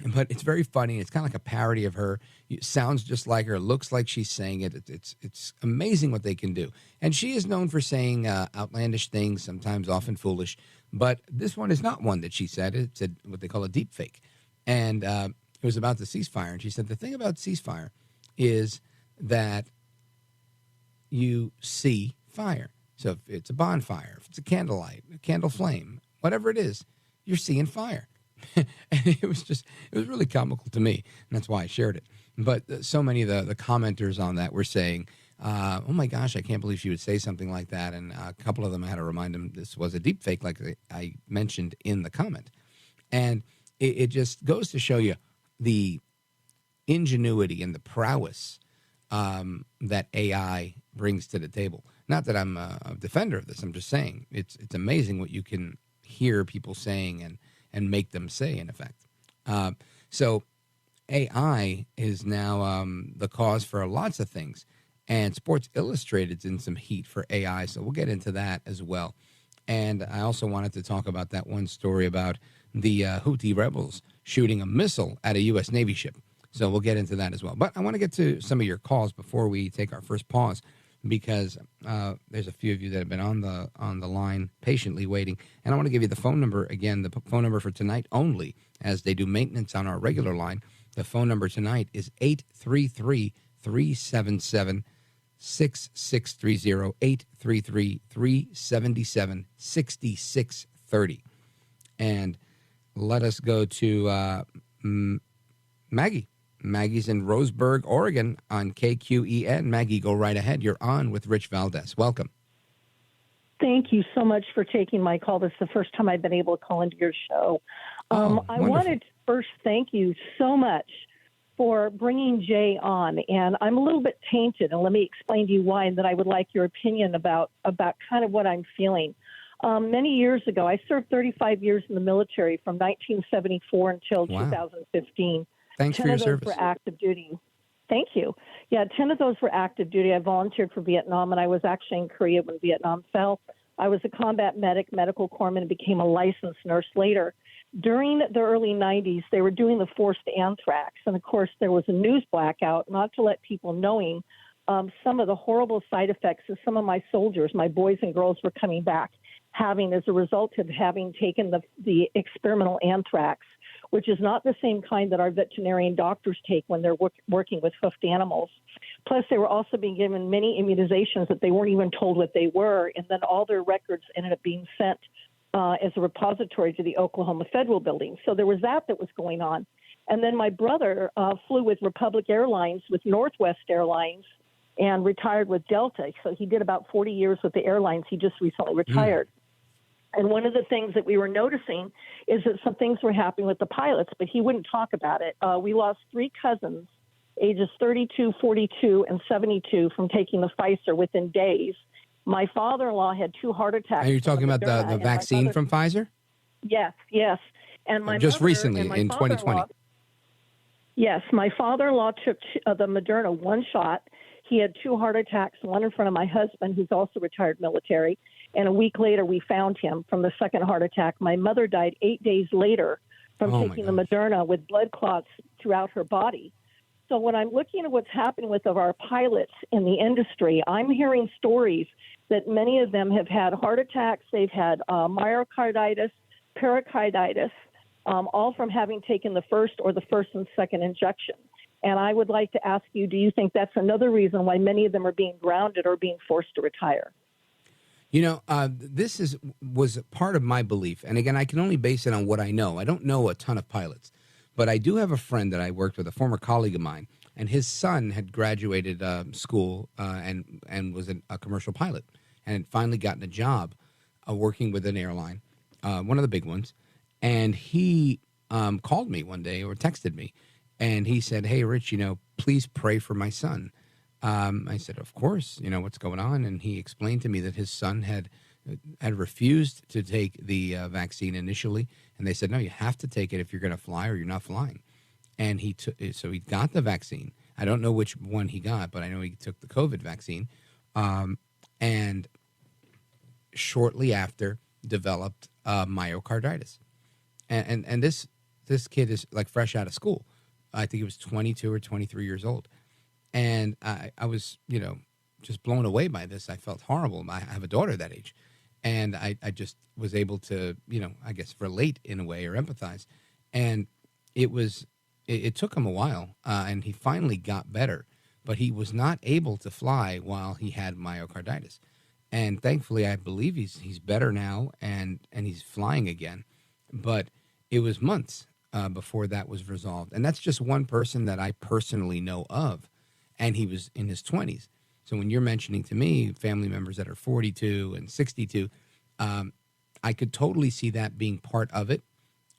But it's very funny. It's kind of like a parody of her. It sounds just like her. Looks like she's saying it. It's amazing what they can do. And she is known for saying outlandish things, sometimes often foolish. But this one is not one that she said. It's what they call a deep fake. And it was about the ceasefire. And she said, the thing about ceasefire is that you see fire. So if it's a bonfire, if it's a candlelight, a candle flame, whatever it is, you're seeing fire. And it was really comical to me, and that's why I shared it. But so many of the commenters on that were saying, oh my gosh, I can't believe she would say something like that. And a couple of them, I had to remind them this was a deep fake, like I mentioned in the comment. And it just goes to show you the ingenuity and the prowess that AI brings to the table. Not that I'm a defender of this. I'm just saying it's amazing what you can hear people saying and make them say, in effect. So AI is now the cause for lots of things. And Sports Illustrated's in some heat for AI, so we'll get into that as well. And I also wanted to talk about that one story about the Houthi rebels shooting a missile at a U.S. Navy ship. So we'll get into that as well. But I want to get to some of your calls before we take our first pause, because there's a few of you that have been on the line patiently waiting. And I want to give you the phone number again, the phone number for tonight only, as they do maintenance on our regular line. The phone number tonight is 833-377-6630, 833-377-6630. And let us go to Maggie. Maggie's in Roseburg, Oregon on KQEN. Maggie, go right ahead. You're on with Rich Valdez. Welcome. Thank you so much for taking my call. This is the first time I've been able to call into your show. I first thank you so much for bringing Jay on. And I'm a little bit tainted, and let me explain to you why, and then I would like your opinion about kind of what I'm feeling. Many years ago, I served 35 years in the military from 1974 until 2015. Thanks for your service. 10 of those were active duty. Thank you. Yeah, 10 of those were active duty. I volunteered for Vietnam, and I was actually in Korea when Vietnam fell. I was a combat medic, medical corpsman, and became a licensed nurse later. During the early 90s, they were doing the forced anthrax. And, of course, there was a news blackout, not to let people knowing some of the horrible side effects that some of my soldiers, my boys and girls, were coming back having as a result of having taken the experimental anthrax, which is not the same kind that our veterinarian doctors take when they're working with hoofed animals. Plus, they were also being given many immunizations that they weren't even told what they were, and then all their records ended up being sent as a repository to the Oklahoma Federal Building. So there was that was going on. And then my brother flew with Republic Airlines, with Northwest Airlines, and retired with Delta. So he did about 40 years with the airlines. He just recently retired. And one of the things that we were noticing is that some things were happening with the pilots, but he wouldn't talk about it. We lost 3 cousins, ages 32, 42, and 72, from taking the Pfizer within days. My father-in-law had 2 heart attacks. Are you talking about the vaccine from Pfizer? Yes, yes. And my just mother recently and my in 2020. Yes, my father-in-law took the Moderna 1 shot. He had 2 heart attacks, one in front of my husband, who's also retired military. And a week later, we found him from the second heart attack. My mother died 8 days later from taking the Moderna with blood clots throughout her body. So when I'm looking at what's happening with our pilots in the industry, I'm hearing stories that many of them have had heart attacks. They've had myocarditis, pericarditis, all from having taken the first or the first and second injection. And I would like to ask you, do you think that's another reason why many of them are being grounded or being forced to retire? You know, this was part of my belief. And again, I can only base it on what I know. I don't know a ton of pilots, but I do have a friend that I worked with, a former colleague of mine, and his son had graduated school and was a commercial pilot, and had finally gotten a job working with an airline, one of the big ones. And he called me one day or texted me, and he said, "Hey, Rich, please pray for my son." I said, "Of course, what's going on?" And he explained to me that his son had refused to take the vaccine initially, and they said, "No, you have to take it if you're going to fly, or you're not flying." And so he got the vaccine. I don't know which one he got, but I know he took the COVID vaccine, and shortly after developed myocarditis. And this kid is like fresh out of school. I think he was 22 or 23 years old. And I was, just blown away by this. I felt horrible. I have a daughter that age. And I just was able to, I guess relate in a way or empathize. And it took him a while, and he finally got better. But he was not able to fly while he had myocarditis. And thankfully, I believe he's better now, and he's flying again. But it was months before that was resolved. And that's just one person that I personally know of. And he was in his 20s. So when you're mentioning to me family members that are 42 and 62, I could totally see that being part of it,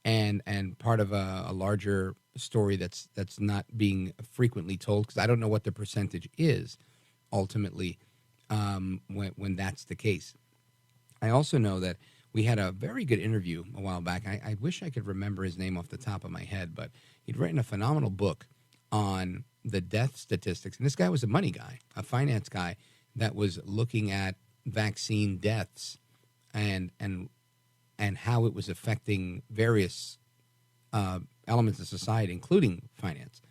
and part of a larger story that's not being frequently told, because I don't know what the percentage is ultimately when that's the case. I also know that we had a very good interview a while back. I wish I could remember his name off the top of my head, but he'd written a phenomenal book on the death statistics. And this guy was a money guy, a finance guy that was looking at vaccine deaths and how it was affecting various elements of society, including finance,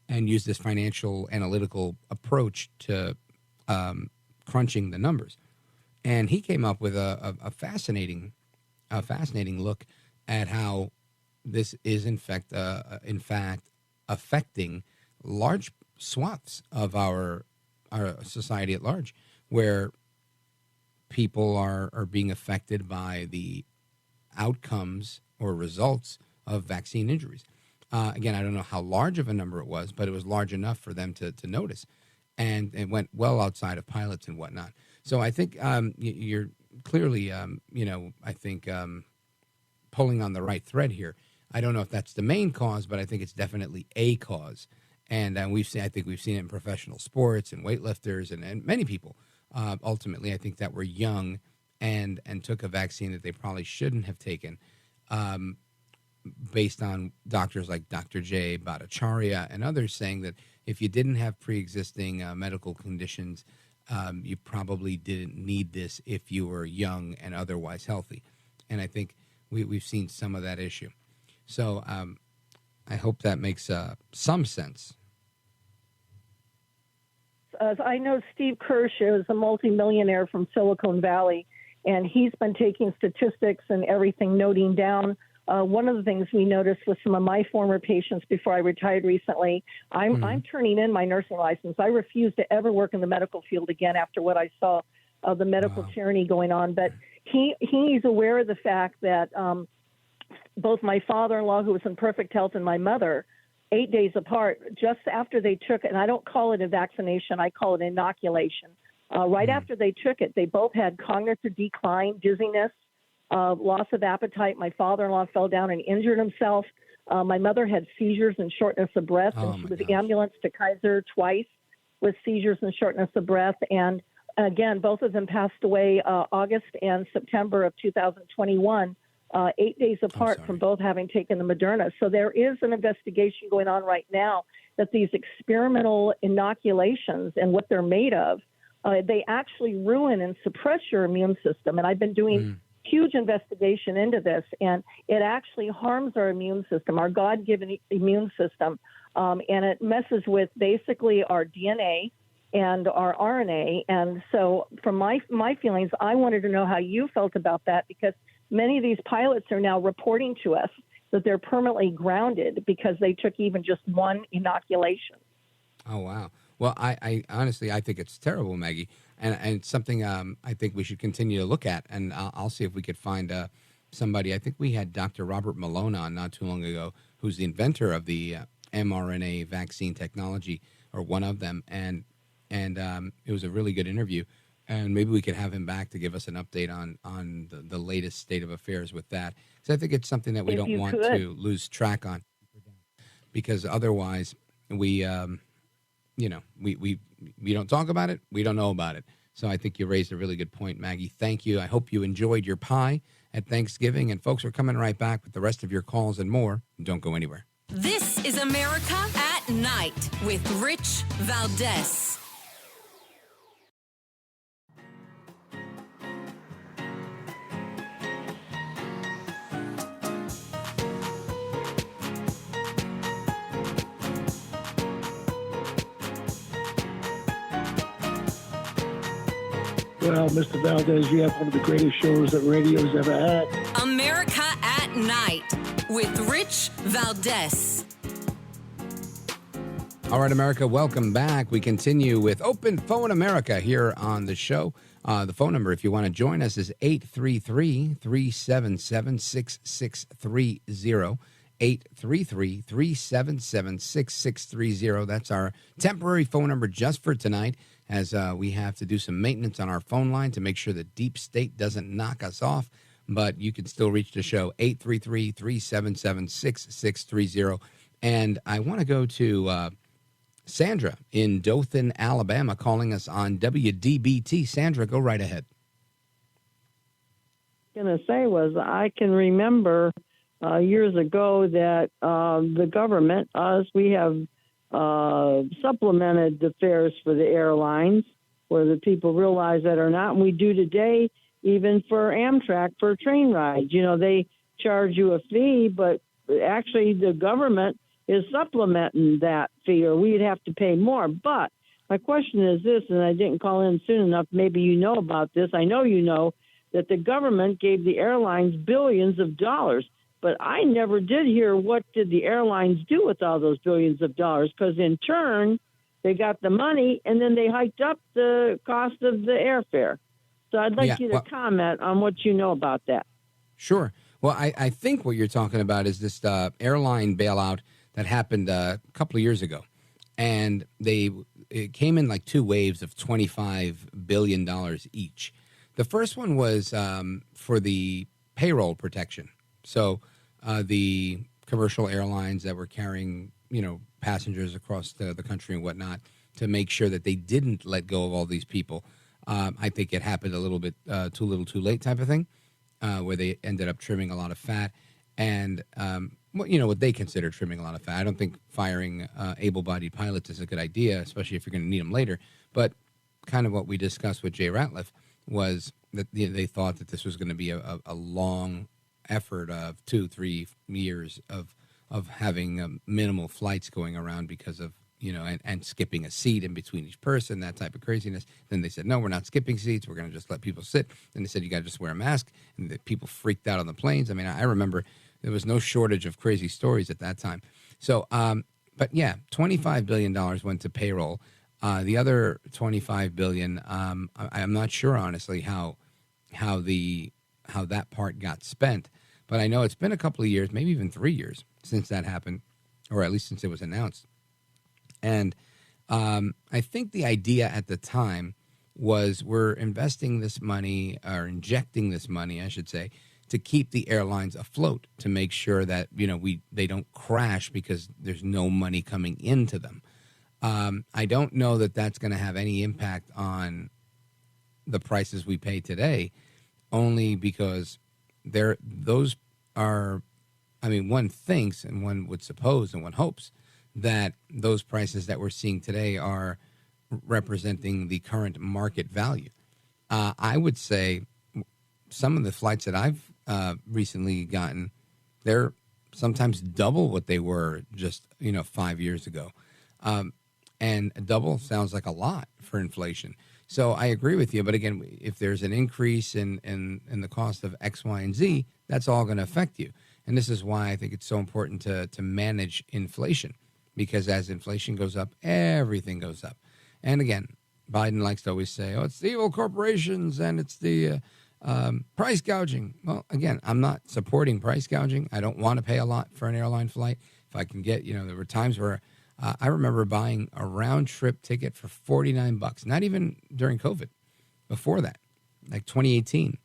and used this financial analytical approach to crunching the numbers. And he came up with a fascinating look at how this is in fact affecting large swaths of our society at large, where people are being affected by the outcomes or results of vaccine injuries. Again, I don't know how large of a number it was, but it was large enough for them to notice. And it went well outside of pilots and whatnot. So I think you're clearly, I think, pulling on the right thread here. I don't know if that's the main cause, but I think it's definitely a cause. And I think we've seen it in professional sports and weightlifters and many people. Ultimately, I think that were young and took a vaccine that they probably shouldn't have taken, based on doctors like Dr. Jay Bhattacharya and others saying that if you didn't have pre-existing medical conditions, you probably didn't need this if you were young and otherwise healthy. And I think we've seen some of that issue. So I hope that makes some sense. I know Steve Kirsch is a multimillionaire from Silicon Valley, and he's been taking statistics and everything, noting down. One of the things we noticed with some of my former patients before I retired recently, I'm turning in my nursing license. I refuse to ever work in the medical field again after what I saw of the medical tyranny going on. But he's aware of the fact that both my father-in-law, who was in perfect health, and my mother, 8 days apart, just after they took it, and I don't call it a vaccination, I call it inoculation. Right after they took it, they both had cognitive decline, dizziness, loss of appetite. My father-in-law fell down and injured himself. My mother had seizures and shortness of breath, and she was ambulanced to Kaiser twice with seizures and shortness of breath. And again, both of them passed away August and September of 2021. 8 days apart from both having taken the Moderna. So there is an investigation going on right now that these experimental inoculations and what they're made of, they actually ruin and suppress your immune system. And I've been doing huge investigation into this, and it actually harms our immune system, our God-given immune system, and it messes with basically our DNA and our RNA. And so from my feelings, I wanted to know how you felt about that, because many of these pilots are now reporting to us that they're permanently grounded because they took even just one inoculation. Oh, wow. Well, I honestly, I think it's terrible, Maggie, and it's something I think we should continue to look at, and I'll see if we could find somebody. I think we had Dr. Robert Malone on not too long ago, who's the inventor of the mRNA vaccine technology, or one of them, and it was a really good interview. And maybe we could have him back to give us an update on the latest state of affairs with that. So I think it's something that we don't want to lose track on, because otherwise we don't talk about it. We don't know about it. So I think you raised a really good point, Maggie. Thank you. I hope you enjoyed your pie at Thanksgiving. And folks, are coming right back with the rest of your calls and more. Don't go anywhere. This is America at Night with Rich Valdez. Well, Mr. Valdez, you have one of the greatest shows that radio's ever had. America at Night with Rich Valdez. All right, America, welcome back. We continue with Open Phone America here on the show. The phone number, if you want to join us, is 833-377-6630. 833-377-6630. That's our temporary phone number just for tonight, as we have to do some maintenance on our phone line to make sure the deep state doesn't knock us off. But you can still reach the show, 833-377-6630. And I want to go to Sandra in Dothan, Alabama, calling us on WDBT. Sandra, go right ahead. What I was going to say was, I can remember years ago that the government, we have supplemented the fares for the airlines, where the people realize that or not. And we do today, even for Amtrak, for train rides. You know, they charge you a fee, but actually the government is supplementing that fee, or we'd have to pay more. But my question is this, and I didn't call in soon enough, maybe you know about this. I know you know that the government gave the airlines billions of dollars. But I never did hear what did the airlines do with all those billions of dollars, because in turn, they got the money and then they hiked up the cost of the airfare. So I'd like you to comment on what you know about that. Sure. Well, I think what you're talking about is this airline bailout that happened a couple of years ago. And it came in like two waves of $25 billion each. The first one was for the payroll protection. So the commercial airlines that were carrying, passengers across the country and whatnot to make sure that they didn't let go of all these people. I think it happened a little bit too little, too late type of thing, where they ended up trimming a lot of fat and, what they consider trimming a lot of fat. I don't think firing able-bodied pilots is a good idea, especially if you're going to need them later. But kind of what we discussed with Jay Ratliff was that they thought that this was going to be a long effort of 2-3 years of having minimal flights going around because of, and skipping a seat in between each person, that type of craziness. Then they said, no, we're not skipping seats. We're going to just let people sit. Then they said, you got to just wear a mask. And the people freaked out on the planes. I mean, I remember there was no shortage of crazy stories at that time. So, but yeah, $25 billion went to payroll. The other $25 billion, I'm not sure, honestly, how that part got spent. But I know it's been a couple of years, maybe even 3 years since that happened, or at least since it was announced. And I think the idea at the time was we're investing this money, or injecting this money, I should say, to keep the airlines afloat, to make sure that, they don't crash because there's no money coming into them. I don't know that that's going to have any impact on the prices we pay today, only because those are, one thinks and one would suppose and one hopes that those prices that we're seeing today are representing the current market value. I would say some of the flights that I've recently gotten, they're sometimes double what they were just 5 years ago, and double sounds like a lot for inflation. So I agree with you, but again, if there's an increase in the cost of X, Y, and Z, that's all going to affect you. And this is why I think it's so important to manage inflation, because as inflation goes up, everything goes up. And again, Biden likes to always say, it's the evil corporations and it's the price gouging. Well, again, I'm not supporting price gouging. I don't want to pay a lot for an airline flight. If I can get, there were times where I remember buying a round trip ticket for $49, not even during COVID, before that, like 2018.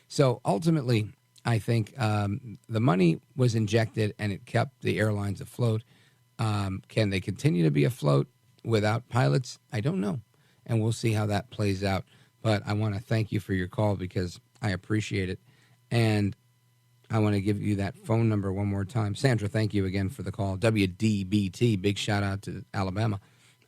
So ultimately, I think the money was injected and it kept the airlines afloat. Can they continue to be afloat without pilots? I don't know. And we'll see how that plays out. But I want to thank you for your call because I appreciate it. And I want to give you that phone number one more time. Sandra, thank you again for the call. WDBT, big shout out to Alabama.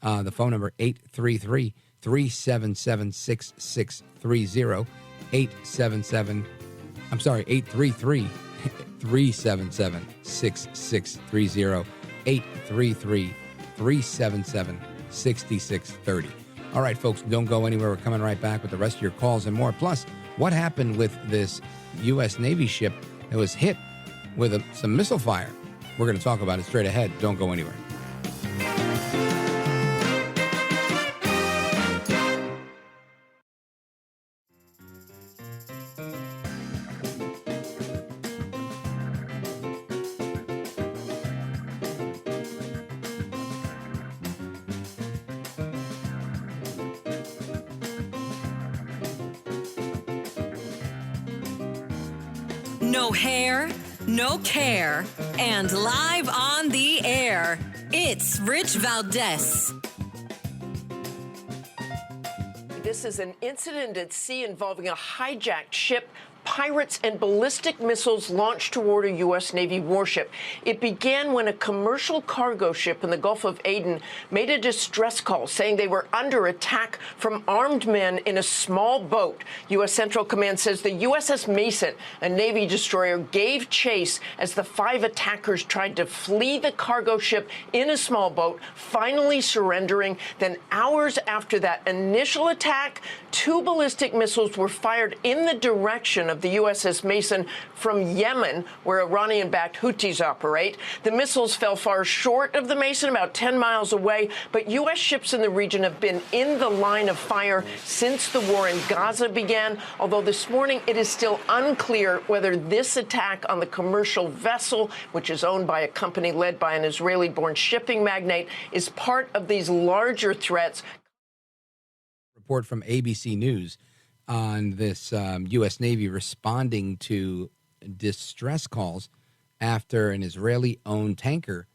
The phone number, 833-377-6630. 833-377-6630. 833-377-6630. All right, folks, don't go anywhere. We're coming right back with the rest of your calls and more. Plus, what happened with this U.S. Navy ship that was hit with some missile fire? We're going to talk about it straight ahead. Don't go anywhere. No hair, no care, and live on the air, it's Rich Valdez. This is an incident at sea involving a hijacked ship. Pirates and ballistic missiles launched toward a U.S. Navy warship. It began when a commercial cargo ship in the Gulf of Aden made a distress call saying they were under attack from armed men in a small boat. U.S. Central Command says the USS Mason, a Navy destroyer, gave chase as the 5 attackers tried to flee the cargo ship in a small boat, finally surrendering. Then hours after that initial attack, 2 ballistic missiles were fired in the direction of the USS Mason from Yemen, where Iranian-backed Houthis operate. The missiles fell far short of the Mason, about 10 miles away, but U.S. ships in the region have been in the line of fire since the war in Gaza began, although this morning it is still unclear whether this attack on the commercial vessel, which is owned by a company led by an Israeli-born shipping magnate, is part of these larger threats. Report from ABC News on this U.S. Navy responding to distress calls after an Israeli-owned tanker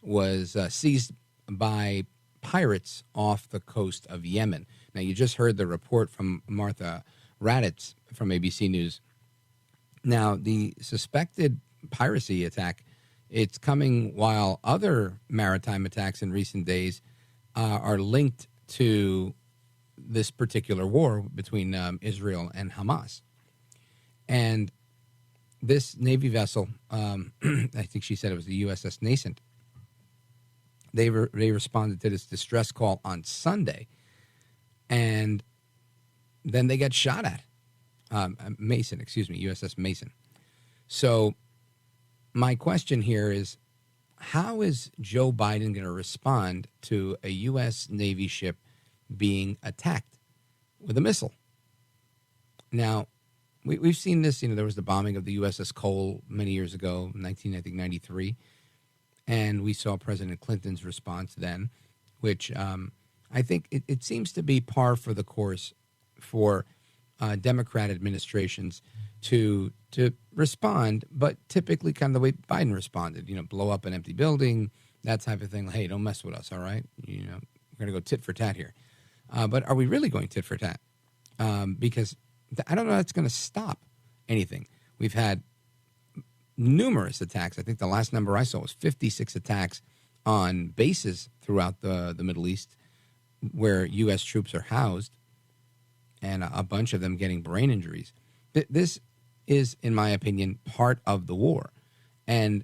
was seized by pirates off the coast of Yemen. Now, you just heard the report from Martha Raddatz from ABC News. Now, the suspected piracy attack, it's coming while other maritime attacks in recent days are linked to this particular war between Israel and Hamas. And this Navy vessel, I think she said it was the USS Nascent, they responded to this distress call on Sunday, and then they got shot at. USS Mason. So my question here is, how is Joe Biden going to respond to a U.S. Navy ship being attacked with a missile? Now, we've seen this. There was the bombing of the USS Cole many years ago, 1993, and we saw President Clinton's response then, which I think it seems to be par for the course for Democrat administrations to respond, but typically kind of the way Biden responded, blow up an empty building, that type of thing. Hey, don't mess with us, all right? We're going to go tit for tat here. But are we really going tit for tat? Because I don't know that's going to stop anything. We've had numerous attacks. I think the last number I saw was 56 attacks on bases throughout the Middle East where U.S. troops are housed, and a bunch of them getting brain injuries. This is, in my opinion, part of the war. And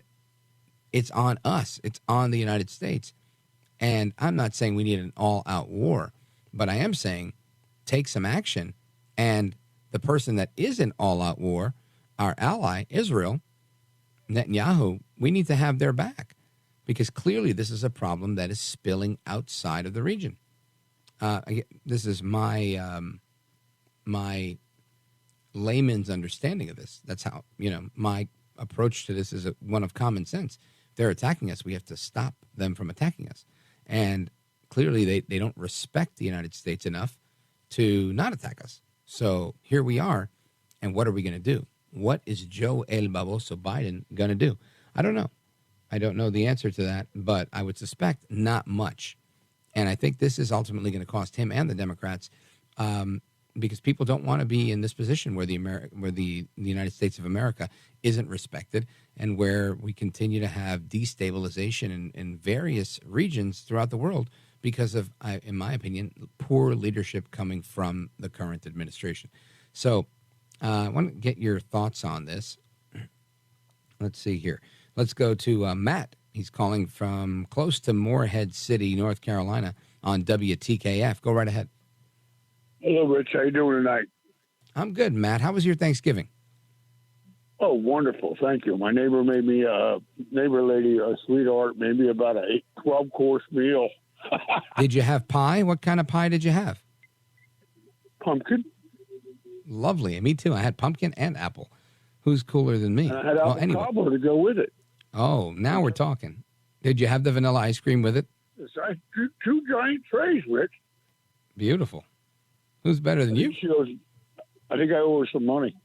it's on us. It's on the United States. And I'm not saying we need an all-out war, but I am saying take some action. And the person that is in all-out war, our ally, Israel, Netanyahu, we need to have their back, because clearly this is a problem that is spilling outside of the region. This is my my layman's understanding of this. That's how, my approach to this is one of common sense. If they're attacking us, we have to stop them from attacking us. And clearly they don't respect the United States enough to not attack us. So here we are. And what are we going to do? What is Joe El Baboso Biden going to do? I don't know. I don't know the answer to that, but I would suspect not much. And I think this is ultimately going to cost him and the Democrats, because people don't want to be in this position where the United States of America isn't respected, and where we continue to have destabilization in various regions throughout the world because of, in my opinion, poor leadership coming from the current administration. So I want to get your thoughts on this. Let's see here. Let's go to Matt. He's calling from close to Morehead City, North Carolina, on WTKF. Go right ahead. Hello, Rich. How you doing tonight? I'm good, Matt. How was your Thanksgiving? Oh, wonderful. Thank you. My neighbor made me, neighbor lady, a sweetheart, made me about a 12-course meal. Did you have pie? What kind of pie did you have? Pumpkin. Lovely. And me too. I had pumpkin and apple. Who's cooler than me? And I had apple cobbler to go with it. Oh, now we're talking. Did you have the vanilla ice cream with it? Yes, two giant trays, Rich. Beautiful. Who's better than you? I think I owe her some money.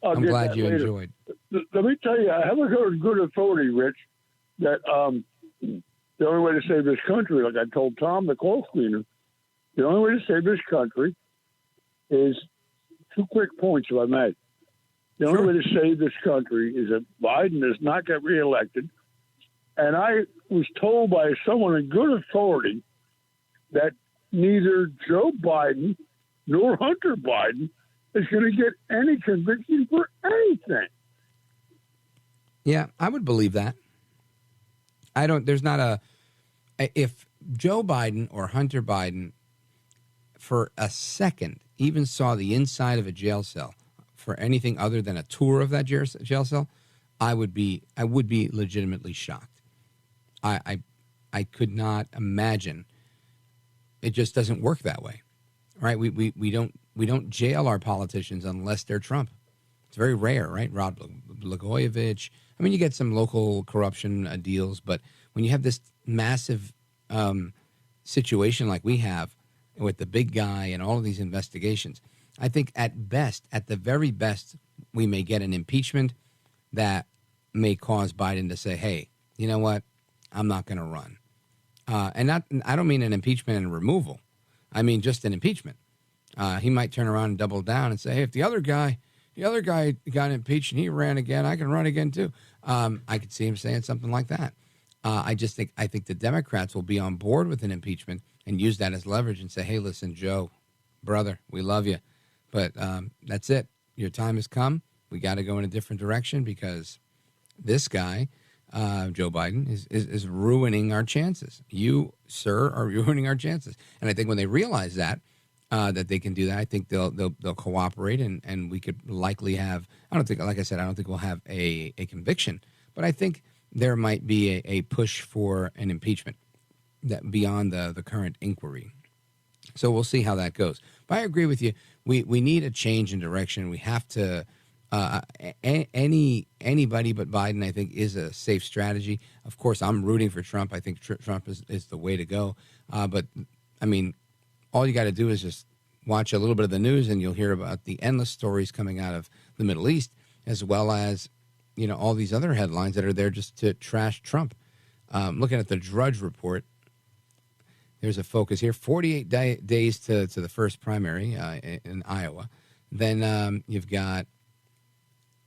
I'm glad you enjoyed. Let me tell you, I haven't heard good authority, Rich, that the only way to save this country, like I told Tom, the clothes cleaner, the only way to save this country is two quick points, if I may. The only way to save this country is that Biden does not get reelected. And I was told by someone in good authority that neither Joe Biden nor Hunter Biden is going to get any conviction for anything. Yeah, I would believe that. If Joe Biden or Hunter Biden for a second even saw the inside of a jail cell for anything other than a tour of that jail cell, I would be legitimately shocked. I could not imagine. It just doesn't work that way, right? We don't jail our politicians unless they're Trump. It's very rare, right? Rod Blagojevich. I mean, you get some local corruption deals, but when you have this massive situation like we have with the big guy and all of these investigations, I think at the very best, we may get an impeachment that may cause Biden to say, hey, you know what? I'm not going to run. I don't mean an impeachment and removal. I mean just an impeachment. He might turn around and double down and say, hey, if the other guy got impeached and he ran again, I can run again too. I could see him saying something like that. I think the Democrats will be on board with an impeachment and use that as leverage and say, hey, listen, Joe, brother, we love you, but that's it. Your time has come. We got to go in a different direction because this guy, Joe Biden, is ruining our chances. You, sir, are ruining our chances. And I think when they realize that they can do that, I think they'll cooperate, and we could likely have. I don't think we'll have a conviction, but I think there might be a push for an impeachment that beyond the current inquiry. So we'll see how that goes. But I agree with you. We need a change in direction. We have to. Anybody but Biden, I think, is a safe strategy. Of course, I'm rooting for Trump. I think Trump is the way to go. But I mean, all you got to do is just watch a little bit of the news, and you'll hear about the endless stories coming out of the Middle East, as well as all these other headlines that are there just to trash Trump. Looking at the Drudge Report, there's a focus here: 48 days to the first primary in Iowa. Then you've got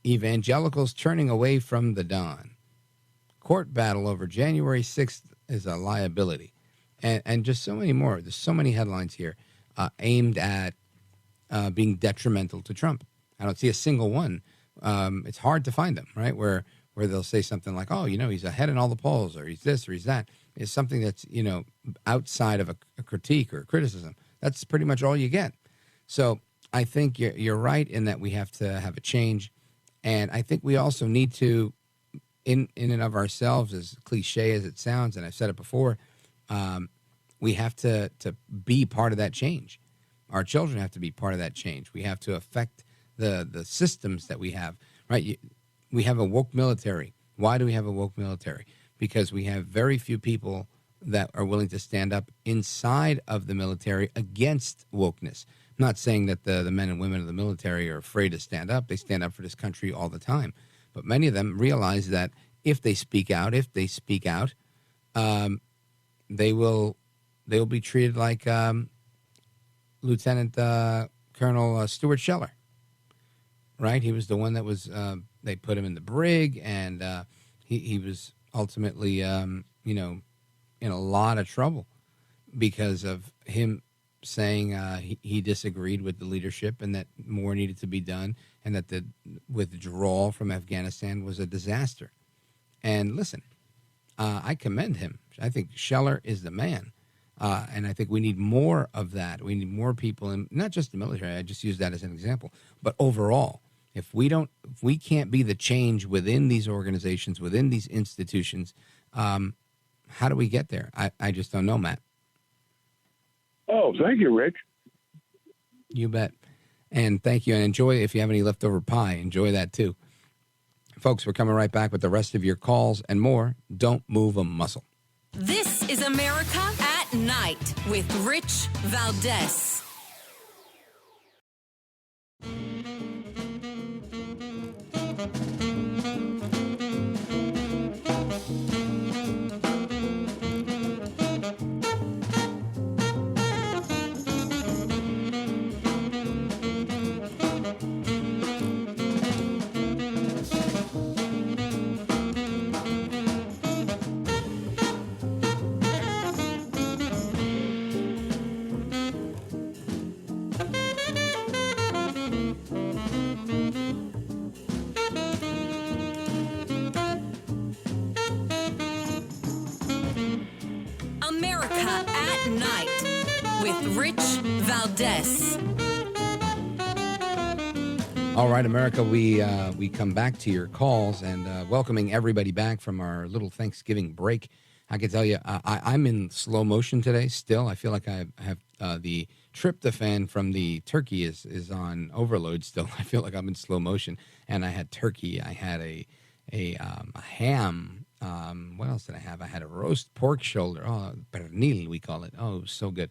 evangelicals turning away from the Don. Court battle over January 6th is a liability. And just so many more. There's so many headlines here aimed at being detrimental to Trump. I don't see a single one. It's hard to find them, right? Where they'll say something like, oh, he's ahead in all the polls, or he's this or he's that. It's something that's, outside of a critique or a criticism. That's pretty much all you get. So I think you're right in that we have to have a change. And I think we also need to, in and of ourselves, as cliche as it sounds, and I've said it before, we have to be part of that change. Our children have to be part of that change. We have to affect the systems that we have, right? We have a woke military. Why do we have a woke military? Because we have very few people that are willing to stand up inside of the military against wokeness. I'm not saying that the men and women of the military are afraid to stand up. They stand up for this country all the time. But many of them realize that if they speak out, they will be treated like Lieutenant Colonel Stuart Scheller, right? He was the one that was they put him in the brig, and he was ultimately in a lot of trouble because of him saying he disagreed with the leadership and that more needed to be done, and that the withdrawal from Afghanistan was a disaster. And listen, I commend him. I think Scheller is the man. And I think we need more of that. We need more people, in not just the military. I just use that as an example, but overall, if we can't be the change within these organizations, within these institutions, how do we get there? I just don't know, Matt. Oh, thank you, Rich. You bet. And thank you. And enjoy, if you have any leftover pie, enjoy that too. Folks, we're coming right back with the rest of your calls and more. Don't move a muscle. This is America at Night with Rich Valdez. America at Night with Rich Valdez. All right, America, we come back to your calls and welcoming everybody back from our little Thanksgiving break. I can tell you, I'm in slow motion today still. I feel like I have the tryptophan from the turkey is on overload still. I feel like I'm in slow motion. And I had turkey. I had a ham. What else did I have? I had a roast pork shoulder. Oh, pernil, we call it. Oh, it was so good.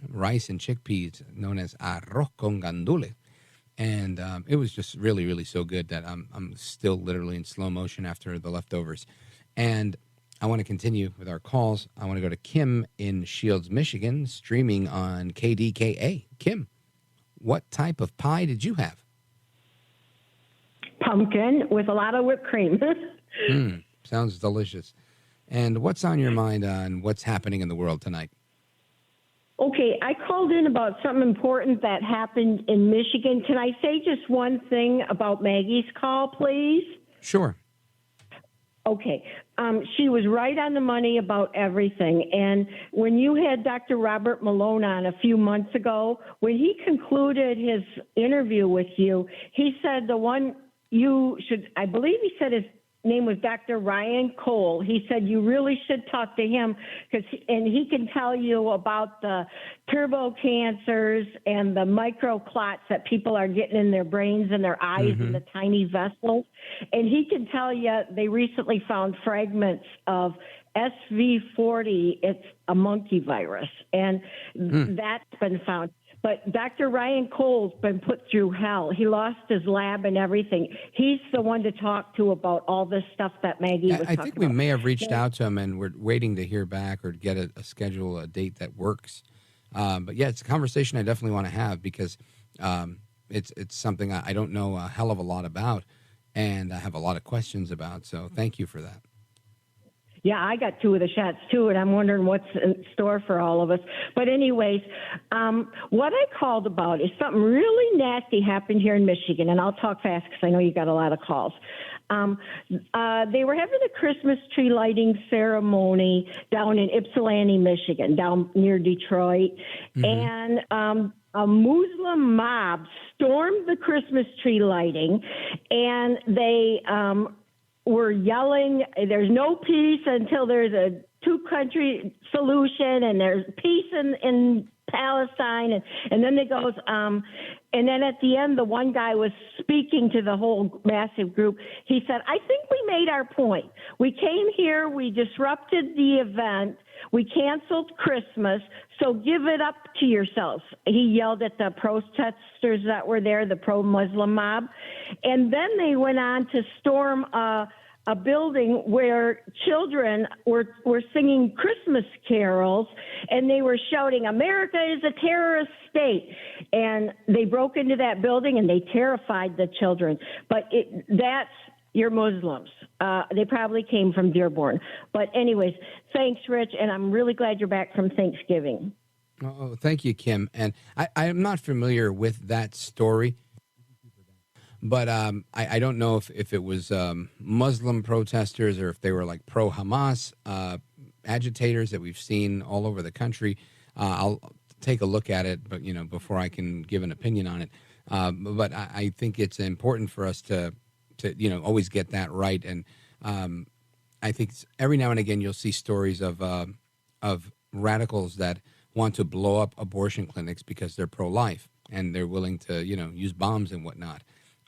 Rice and chickpeas, known as arroz con gandule. And it was just really, really so good that I'm still literally in slow motion after the leftovers. And I want to continue with our calls. I want to go to Kim in Shields, Michigan, streaming on KDKA. Kim, what type of pie did you have? Pumpkin with a lot of whipped cream. Sounds delicious. And what's on your mind on what's happening in the world tonight? Okay, I called in about something important that happened in Michigan. Can I say just one thing about Maggie's call, please? Sure. Okay. She was right on the money about everything. And when you had Dr. Robert Malone on a few months ago, when he concluded his interview with you, he said the one you should, I believe he said his name was Dr. Ryan Cole. He said you really should talk to him and he can tell you about the turbo cancers and the microclots that people are getting in their brains and their eyes and the tiny vessels. And he can tell you they recently found fragments of SV40. It's a monkey virus, and that's been found. But Dr. Ryan Cole's been put through hell. He lost his lab and everything. He's the one to talk to about all this stuff that Maggie was talking about. I think we may have reached out to him, and we're waiting to hear back or get a schedule, a date that works. But yeah, it's a conversation I definitely want to have because it's something I don't know a hell of a lot about, and I have a lot of questions about. So thank you for that. Yeah, I got 2 of the shots too, and I'm wondering what's in store for all of us. But anyways, what I called about is something really nasty happened here in Michigan, and I'll talk fast because I know you got a lot of calls. They were having a Christmas tree lighting ceremony down in Ypsilanti, Michigan, down near Detroit, and a Muslim mob stormed the Christmas tree lighting, and they were yelling, there's no peace until there's a 2-country solution and there's peace in Palestine. And then it goes, and then at the end, the one guy was speaking to the whole massive group. He said, I think we made our point. We came here, we disrupted the event, we canceled Christmas, so give it up to yourselves. He yelled at the protesters that were there, the pro-Muslim mob. And then they went on to storm a building where children were singing Christmas carols, and they were shouting, America is a terrorist state. And they broke into that building, and they terrified the children. But that's your Muslims. They probably came from Dearborn. But anyways, thanks, Rich, and I'm really glad you're back from Thanksgiving. Oh, thank you, Kim. And I am not familiar with that story, but I don't know if it was Muslim protesters or if they were like pro-Hamas agitators that we've seen all over the country. I'll take a look at it, but before I can give an opinion on it. But I think it's important for us to always get that right. And I think every now and again you'll see stories of radicals that want to blow up abortion clinics because they're pro-life and they're willing to use bombs and whatnot.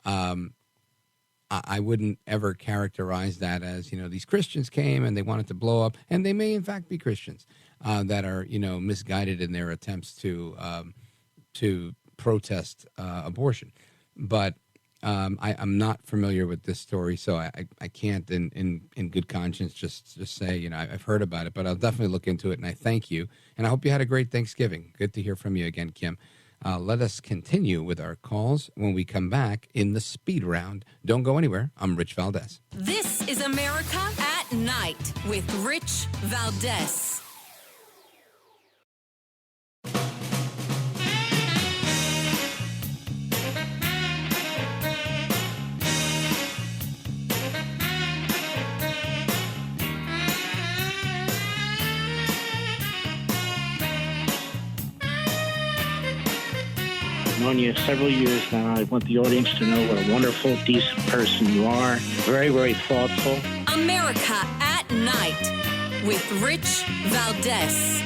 I wouldn't ever characterize that as these Christians came and they wanted to blow up, and they may in fact be Christians that are misguided in their attempts to protest abortion. But I'm not familiar with this story, so I can't in good conscience just say, I've heard about it, but I'll definitely look into it, and I thank you. And I hope you had a great Thanksgiving. Good to hear from you again, Kim. Let us continue with our calls when we come back in the speed round. Don't go anywhere. I'm Rich Valdez. This is America at Night with Rich Valdez. I've known you several years now. I want the audience to know what a wonderful, decent person you are. Very, very thoughtful. America at Night with Rich Valdez.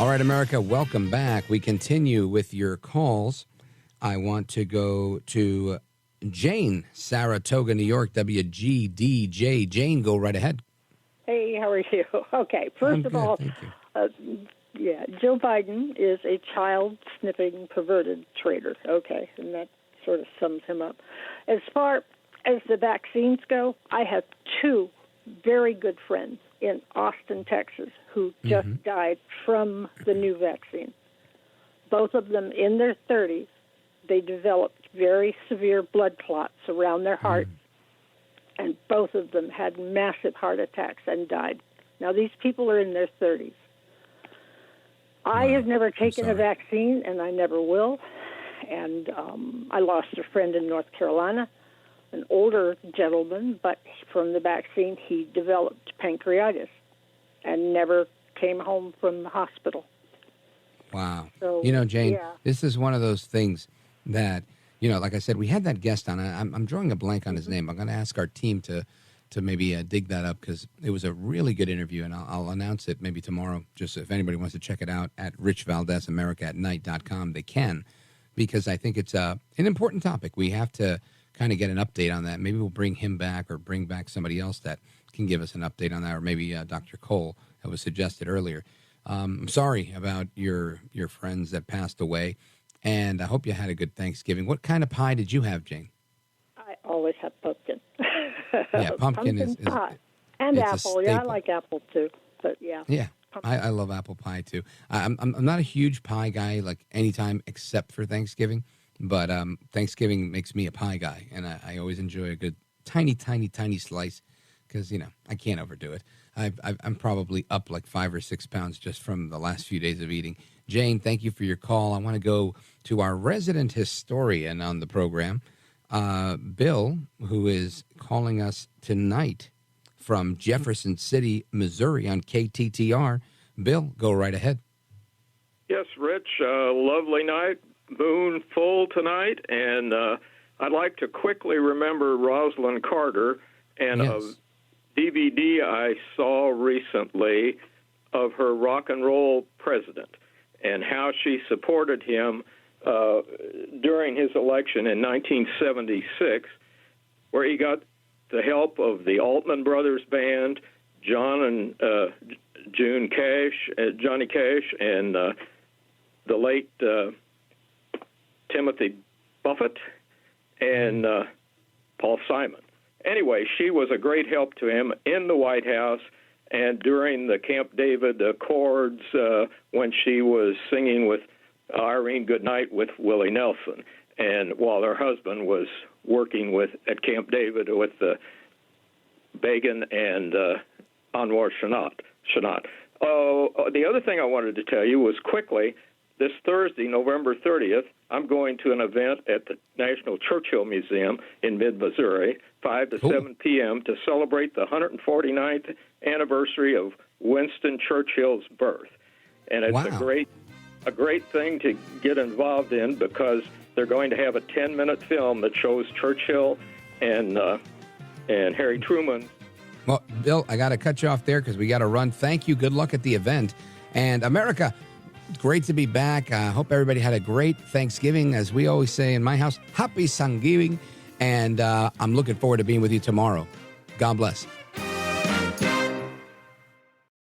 All right, America, welcome back. We continue with your calls. I want to go to Jane, Saratoga, New York, WGDJ. Jane, go right ahead. Hey, how are you? Okay, first of all, Yeah, Joe Biden is a child-sniffing, perverted traitor. Okay, and that sort of sums him up. As far as the vaccines go, I have two very good friends in Austin, Texas, who just died from the new vaccine. Both of them in their 30s. They developed very severe blood clots around their hearts, and both of them had massive heart attacks and died. Now, these people are in their 30s. I have never taken a vaccine, and I never will. And I lost a friend in North Carolina, an older gentleman, but from the vaccine, he developed pancreatitis and never came home from the hospital. Wow. So, Jane, yeah. this is one of those things that, like I said, we had that guest on. I'm drawing a blank on his name. I'm going to ask our team to maybe dig that up, because it was a really good interview, and I'll announce it maybe tomorrow. Just if anybody wants to check it out at richvaldezamericaatnight.com, they can, because I think it's an important topic. We have to kind of get an update on that. Maybe we'll bring him back or bring back somebody else that can give us an update on that, or maybe Dr. Cole, that was suggested earlier. I'm sorry about your friends that passed away, and I hope you had a good Thanksgiving. What kind of pie did you have, Jane? I always have pumpkin. Yeah, pumpkin is pie. And apple. Yeah, I like apple too. But yeah. Yeah, I love apple pie too. I'm not a huge pie guy, like anytime except for Thanksgiving. But Thanksgiving makes me a pie guy, and I always enjoy a good tiny slice, because I can't overdo it. I'm probably up like 5 or 6 pounds just from the last few days of eating. Jane, thank you for your call. I want to go to our resident historian on the program, Bill, who is calling us tonight from Jefferson City, Missouri on KTTR. Bill, go right ahead. Yes, Rich, lovely night, moon full tonight, and I'd like to quickly remember Rosalind Carter and a DVD I saw recently of her rock and roll president and how she supported him during his election in 1976, where he got the help of the Altman Brothers Band, John and Johnny Cash, and the late Timothy Buffett, and Paul Simon. Anyway, she was a great help to him in the White House and during the Camp David Accords when she was singing with Irene Goodnight with Willie Nelson, and while her husband was working at Camp David with Begin and Anwar Shanat. The other thing I wanted to tell you was quickly, this Thursday, November 30th, I'm going to an event at the National Churchill Museum in mid-Missouri, 5 to 7 p.m., to celebrate the 149th anniversary of Winston Churchill's birth. And it's a great thing to get involved in, because they're going to have a 10-minute film that shows Churchill and Harry Truman. Well, Bill, I got to cut you off there because we got to run. Thank you. Good luck at the event. And America, great to be back. I hope everybody had a great Thanksgiving. As we always say in my house, happy Thanksgiving. And I'm looking forward to being with you tomorrow. God bless.